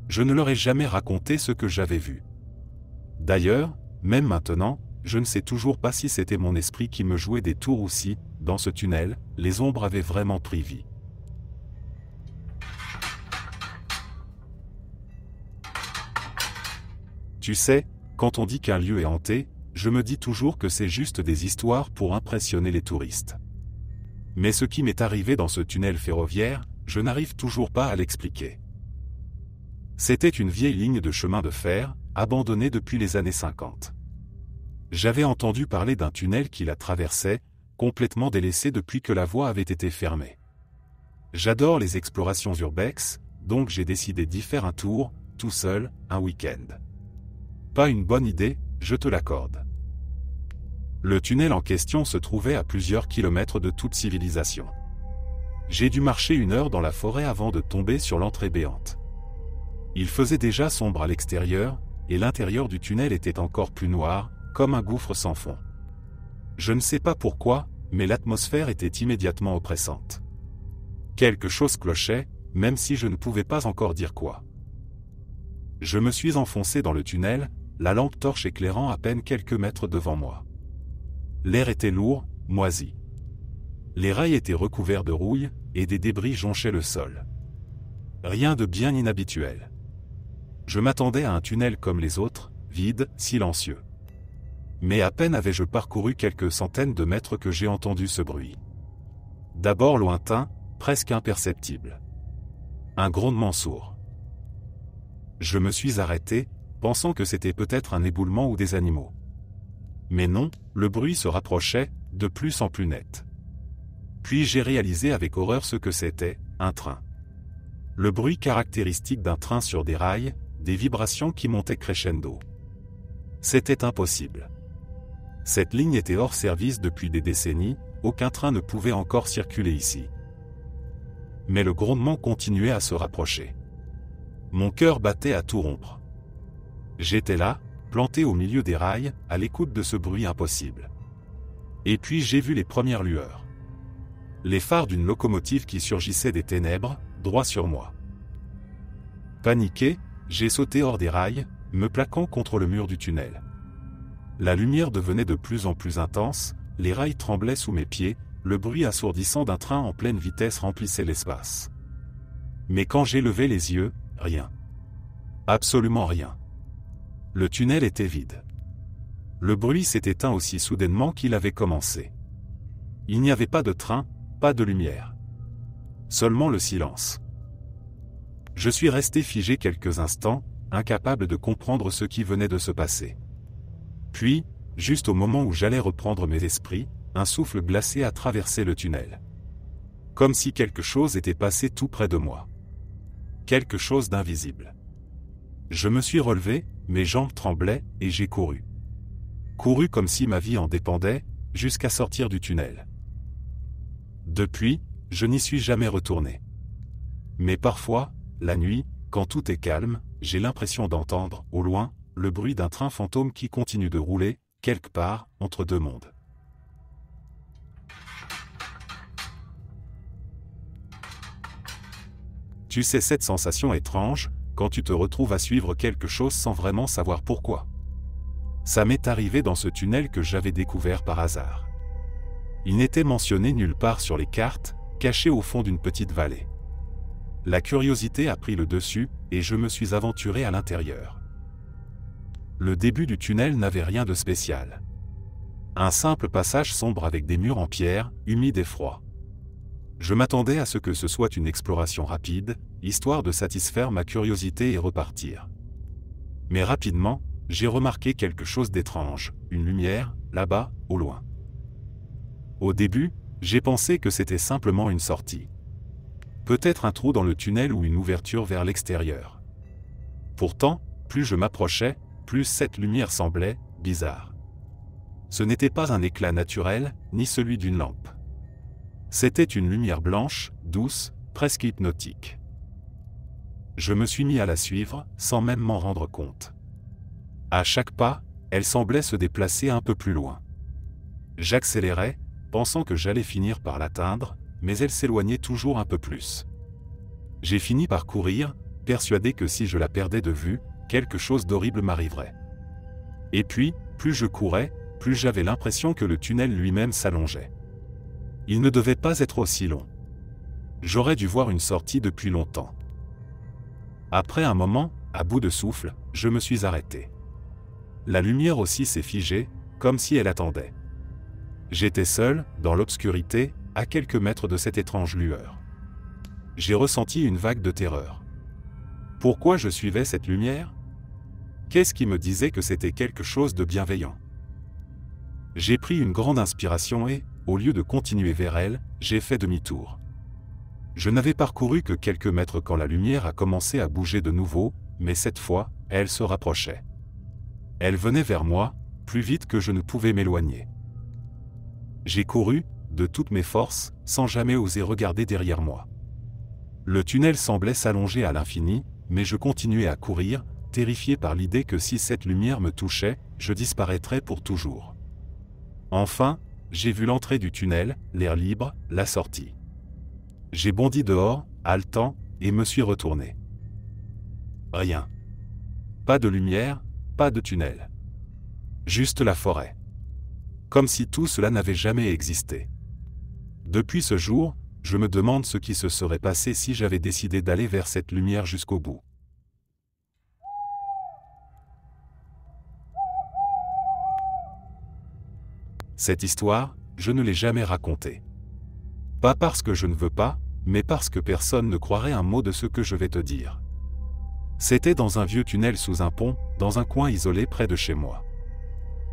Je ne leur ai jamais raconté ce que j'avais vu. D'ailleurs, même maintenant, je ne sais toujours pas si c'était mon esprit qui me jouait des tours ou si, dans ce tunnel, les ombres avaient vraiment pris vie. Tu sais, quand on dit qu'un lieu est hanté, je me dis toujours que c'est juste des histoires pour impressionner les touristes. Mais ce qui m'est arrivé dans ce tunnel ferroviaire, je n'arrive toujours pas à l'expliquer. C'était une vieille ligne de chemin de fer, abandonnée depuis les années 50. J'avais entendu parler d'un tunnel qui la traversait, complètement délaissé depuis que la voie avait été fermée. J'adore les explorations urbex, donc j'ai décidé d'y faire un tour, tout seul, un week-end. Pas une bonne idée, je te l'accorde. Le tunnel en question se trouvait à plusieurs kilomètres de toute civilisation. J'ai dû marcher 1 heure dans la forêt avant de tomber sur l'entrée béante. Il faisait déjà sombre à l'extérieur, et l'intérieur du tunnel était encore plus noir, comme un gouffre sans fond. Je ne sais pas pourquoi, mais l'atmosphère était immédiatement oppressante. Quelque chose clochait, même si je ne pouvais pas encore dire quoi. Je me suis enfoncé dans le tunnel, la lampe torche éclairant à peine quelques mètres devant moi. L'air était lourd, moisi. Les rails étaient recouverts de rouille, et des débris jonchaient le sol. Rien de bien inhabituel. Je m'attendais à un tunnel comme les autres, vide, silencieux. Mais à peine avais-je parcouru quelques centaines de mètres que j'ai entendu ce bruit. D'abord lointain, presque imperceptible. Un grondement sourd. Je me suis arrêté, pensant que c'était peut-être un éboulement ou des animaux. Mais non, le bruit se rapprochait, de plus en plus net. Puis j'ai réalisé avec horreur ce que c'était, un train. Le bruit caractéristique d'un train sur des rails, des vibrations qui montaient crescendo. C'était impossible. Cette ligne était hors service depuis des décennies, aucun train ne pouvait encore circuler ici. Mais le grondement continuait à se rapprocher. Mon cœur battait à tout rompre. J'étais là, planté au milieu des rails, à l'écoute de ce bruit impossible. Et puis j'ai vu les premières lueurs. Les phares d'une locomotive qui surgissait des ténèbres, droit sur moi. Paniqué, j'ai sauté hors des rails, me plaquant contre le mur du tunnel. La lumière devenait de plus en plus intense, les rails tremblaient sous mes pieds, le bruit assourdissant d'un train en pleine vitesse remplissait l'espace. Mais quand j'ai levé les yeux, rien. Absolument rien. Le tunnel était vide. Le bruit s'est éteint aussi soudainement qu'il avait commencé. Il n'y avait pas de train, pas de lumière. Seulement le silence. Je suis resté figé quelques instants, incapable de comprendre ce qui venait de se passer. Puis, juste au moment où j'allais reprendre mes esprits, un souffle glacé a traversé le tunnel. Comme si quelque chose était passé tout près de moi. Quelque chose d'invisible. Je me suis relevé, mes jambes tremblaient, et j'ai couru. Couru comme si ma vie en dépendait, jusqu'à sortir du tunnel. Depuis, je n'y suis jamais retourné. Mais parfois, la nuit, quand tout est calme, j'ai l'impression d'entendre, au loin, le bruit d'un train fantôme qui continue de rouler, quelque part, entre deux mondes. Tu sais cette sensation étrange, quand tu te retrouves à suivre quelque chose sans vraiment savoir pourquoi. Ça m'est arrivé dans ce tunnel que j'avais découvert par hasard. Il n'était mentionné nulle part sur les cartes, caché au fond d'une petite vallée. La curiosité a pris le dessus, et je me suis aventuré à l'intérieur. Le début du tunnel n'avait rien de spécial. Un simple passage sombre avec des murs en pierre, humides et froids. Je m'attendais à ce que ce soit une exploration rapide, histoire de satisfaire ma curiosité et repartir. Mais rapidement, j'ai remarqué quelque chose d'étrange, une lumière, là-bas, au loin. Au début, j'ai pensé que c'était simplement une sortie. Peut-être un trou dans le tunnel ou une ouverture vers l'extérieur. Pourtant, plus je m'approchais, plus cette lumière semblait bizarre. Ce n'était pas un éclat naturel, ni celui d'une lampe. C'était une lumière blanche, douce, presque hypnotique. Je me suis mis à la suivre, sans même m'en rendre compte. À chaque pas, elle semblait se déplacer un peu plus loin. J'accélérais, pensant que j'allais finir par l'atteindre, mais elle s'éloignait toujours un peu plus. J'ai fini par courir, persuadé que si je la perdais de vue, quelque chose d'horrible m'arriverait. Et puis, plus je courais, plus j'avais l'impression que le tunnel lui-même s'allongeait. Il ne devait pas être aussi long. J'aurais dû voir une sortie depuis longtemps. Après un moment, à bout de souffle, je me suis arrêté. La lumière aussi s'est figée, comme si elle attendait. J'étais seul, dans l'obscurité, à quelques mètres de cette étrange lueur. J'ai ressenti une vague de terreur. Pourquoi je suivais cette lumière ? Qu'est-ce qui me disait que c'était quelque chose de bienveillant ? J'ai pris une grande inspiration et, au lieu de continuer vers elle, j'ai fait demi-tour. Je n'avais parcouru que quelques mètres quand la lumière a commencé à bouger de nouveau, mais cette fois, elle se rapprochait. Elle venait vers moi, plus vite que je ne pouvais m'éloigner. J'ai couru, de toutes mes forces, sans jamais oser regarder derrière moi. Le tunnel semblait s'allonger à l'infini, mais je continuais à courir, terrifié par l'idée que si cette lumière me touchait, je disparaîtrais pour toujours. Enfin, j'ai vu l'entrée du tunnel, l'air libre, la sortie. J'ai bondi dehors, haletant, et me suis retourné. Rien. Pas de lumière, pas de tunnel. Juste la forêt. Comme si tout cela n'avait jamais existé. Depuis ce jour, je me demande ce qui se serait passé si j'avais décidé d'aller vers cette lumière jusqu'au bout. Cette histoire, je ne l'ai jamais racontée. Pas parce que je ne veux pas, mais parce que personne ne croirait un mot de ce que je vais te dire. C'était dans un vieux tunnel sous un pont, dans un coin isolé près de chez moi.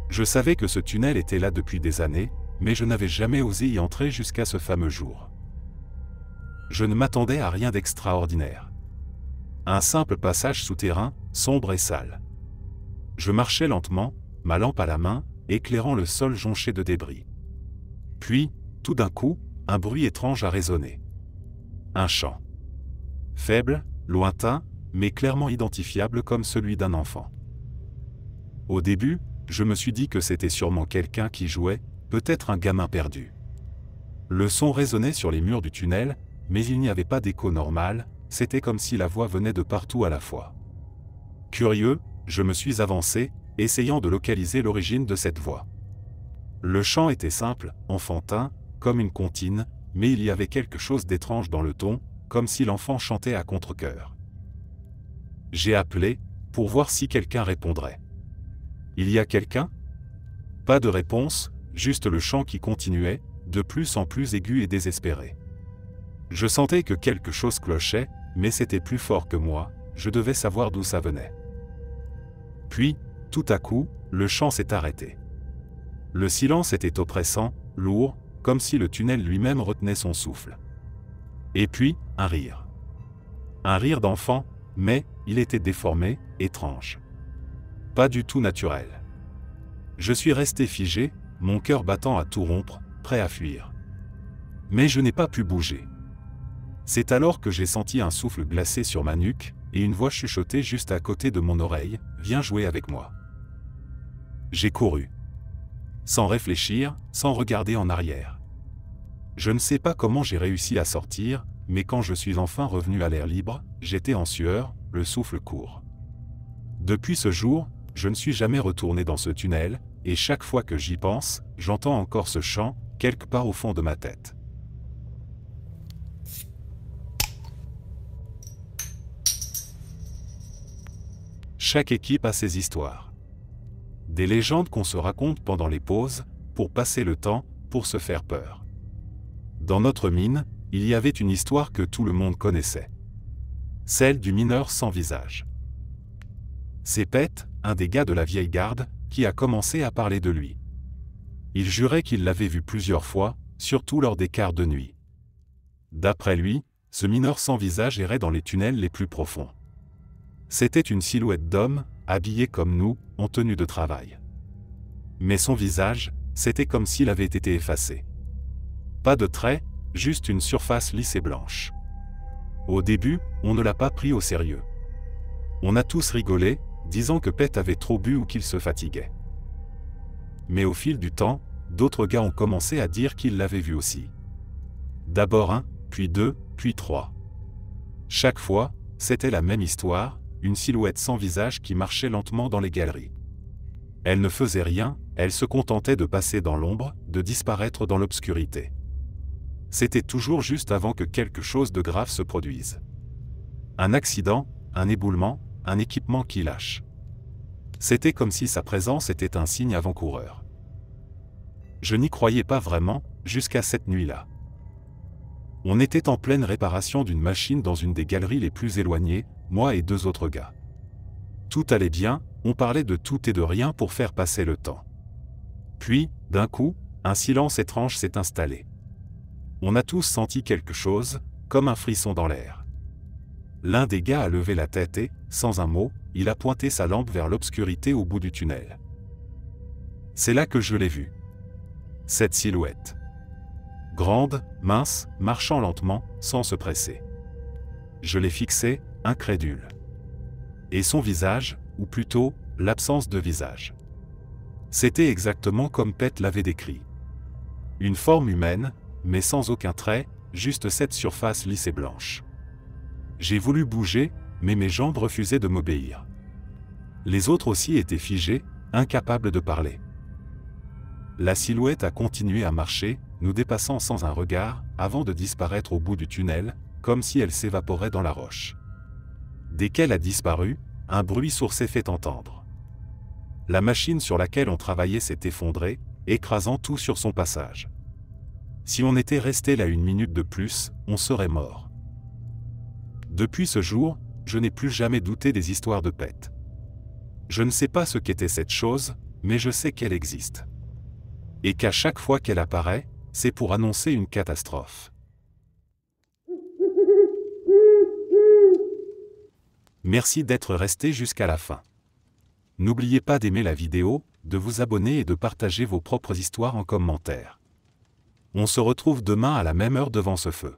Je savais que ce tunnel était là depuis des années, mais je n'avais jamais osé y entrer jusqu'à ce fameux jour. Je ne m'attendais à rien d'extraordinaire. Un simple passage souterrain, sombre et sale. Je marchais lentement, ma lampe à la main, éclairant le sol jonché de débris. Puis, tout d'un coup, un bruit étrange a résonné. Un chant. Faible, lointain, mais clairement identifiable comme celui d'un enfant. Au début, je me suis dit que c'était sûrement quelqu'un qui jouait, peut-être un gamin perdu. Le son résonnait sur les murs du tunnel, mais il n'y avait pas d'écho normal, c'était comme si la voix venait de partout à la fois. Curieux, je me suis avancé, essayant de localiser l'origine de cette voix. Le chant était simple, enfantin, comme une comptine, mais il y avait quelque chose d'étrange dans le ton, comme si l'enfant chantait à contre-cœur. J'ai appelé, pour voir si quelqu'un répondrait. Il y a quelqu'un ? Pas de réponse, juste le chant qui continuait, de plus en plus aigu et désespéré. Je sentais que quelque chose clochait, mais c'était plus fort que moi, je devais savoir d'où ça venait. Puis, tout à coup, le chant s'est arrêté. Le silence était oppressant, lourd, comme si le tunnel lui-même retenait son souffle. Et puis, un rire. Un rire d'enfant, mais il était déformé, étrange. Pas du tout naturel. Je suis resté figé, mon cœur battant à tout rompre, prêt à fuir. Mais je n'ai pas pu bouger. C'est alors que j'ai senti un souffle glacé sur ma nuque, et une voix chuchotée juste à côté de mon oreille, « Viens jouer avec moi ». J'ai couru. Sans réfléchir, sans regarder en arrière. Je ne sais pas comment j'ai réussi à sortir, mais quand je suis enfin revenu à l'air libre, j'étais en sueur, le souffle court. Depuis ce jour, je ne suis jamais retourné dans ce tunnel, et chaque fois que j'y pense, j'entends encore ce chant, quelque part au fond de ma tête. Chaque équipe a ses histoires. Des légendes qu'on se raconte pendant les pauses, pour passer le temps, pour se faire peur. Dans notre mine, il y avait une histoire que tout le monde connaissait. Celle du mineur sans visage. C'est Pet, un des gars de la vieille garde, qui a commencé à parler de lui. Il jurait qu'il l'avait vu plusieurs fois, surtout lors des quarts de nuit. D'après lui, ce mineur sans visage errait dans les tunnels les plus profonds. C'était une silhouette d'homme, habillé comme nous, en tenue de travail. Mais son visage, c'était comme s'il avait été effacé. Pas de traits, juste une surface lisse et blanche. Au début, on ne l'a pas pris au sérieux. On a tous rigolé, disant que Pet avait trop bu ou qu'il se fatiguait. Mais au fil du temps, d'autres gars ont commencé à dire qu'ils l'avaient vu aussi. D'abord un, puis deux, puis trois. Chaque fois, c'était la même histoire, une silhouette sans visage qui marchait lentement dans les galeries. Elle ne faisait rien, elle se contentait de passer dans l'ombre, de disparaître dans l'obscurité. C'était toujours juste avant que quelque chose de grave se produise. Un accident, un éboulement, un équipement qui lâche. C'était comme si sa présence était un signe avant-coureur. Je n'y croyais pas vraiment, jusqu'à cette nuit-là. On était en pleine réparation d'une machine dans une des galeries les plus éloignées, moi et deux autres gars. Tout allait bien, on parlait de tout et de rien pour faire passer le temps. Puis, D'un coup, un silence étrange s'est installé. On a tous senti quelque chose, comme un frisson dans l'air. L'un des gars a levé la tête et, sans un mot, il a pointé sa lampe vers l'obscurité au bout du tunnel. C'est là que je l'ai vu. Cette silhouette. Grande, mince, marchant lentement, sans se presser. Je l'ai fixé, incrédule. Et son visage, ou plutôt, l'absence de visage. C'était exactement comme Pet l'avait décrit. Une forme humaine, mais sans aucun trait, juste cette surface lisse et blanche. J'ai voulu bouger, mais mes jambes refusaient de m'obéir. Les autres aussi étaient figés, incapables de parler. La silhouette a continué à marcher, nous dépassant sans un regard, avant de disparaître au bout du tunnel, comme si elle s'évaporait dans la roche. Dès qu'elle a disparu, un bruit sourd s'est fait entendre. La machine sur laquelle on travaillait s'est effondrée, écrasant tout sur son passage. Si on était resté là une minute de plus, on serait mort. Depuis ce jour, je n'ai plus jamais douté des histoires de Pet. Je ne sais pas ce qu'était cette chose, mais je sais qu'elle existe. Et qu'à chaque fois qu'elle apparaît, c'est pour annoncer une catastrophe. Merci d'être resté jusqu'à la fin. N'oubliez pas d'aimer la vidéo, de vous abonner et de partager vos propres histoires en commentaire. On se retrouve demain à la même heure devant ce feu.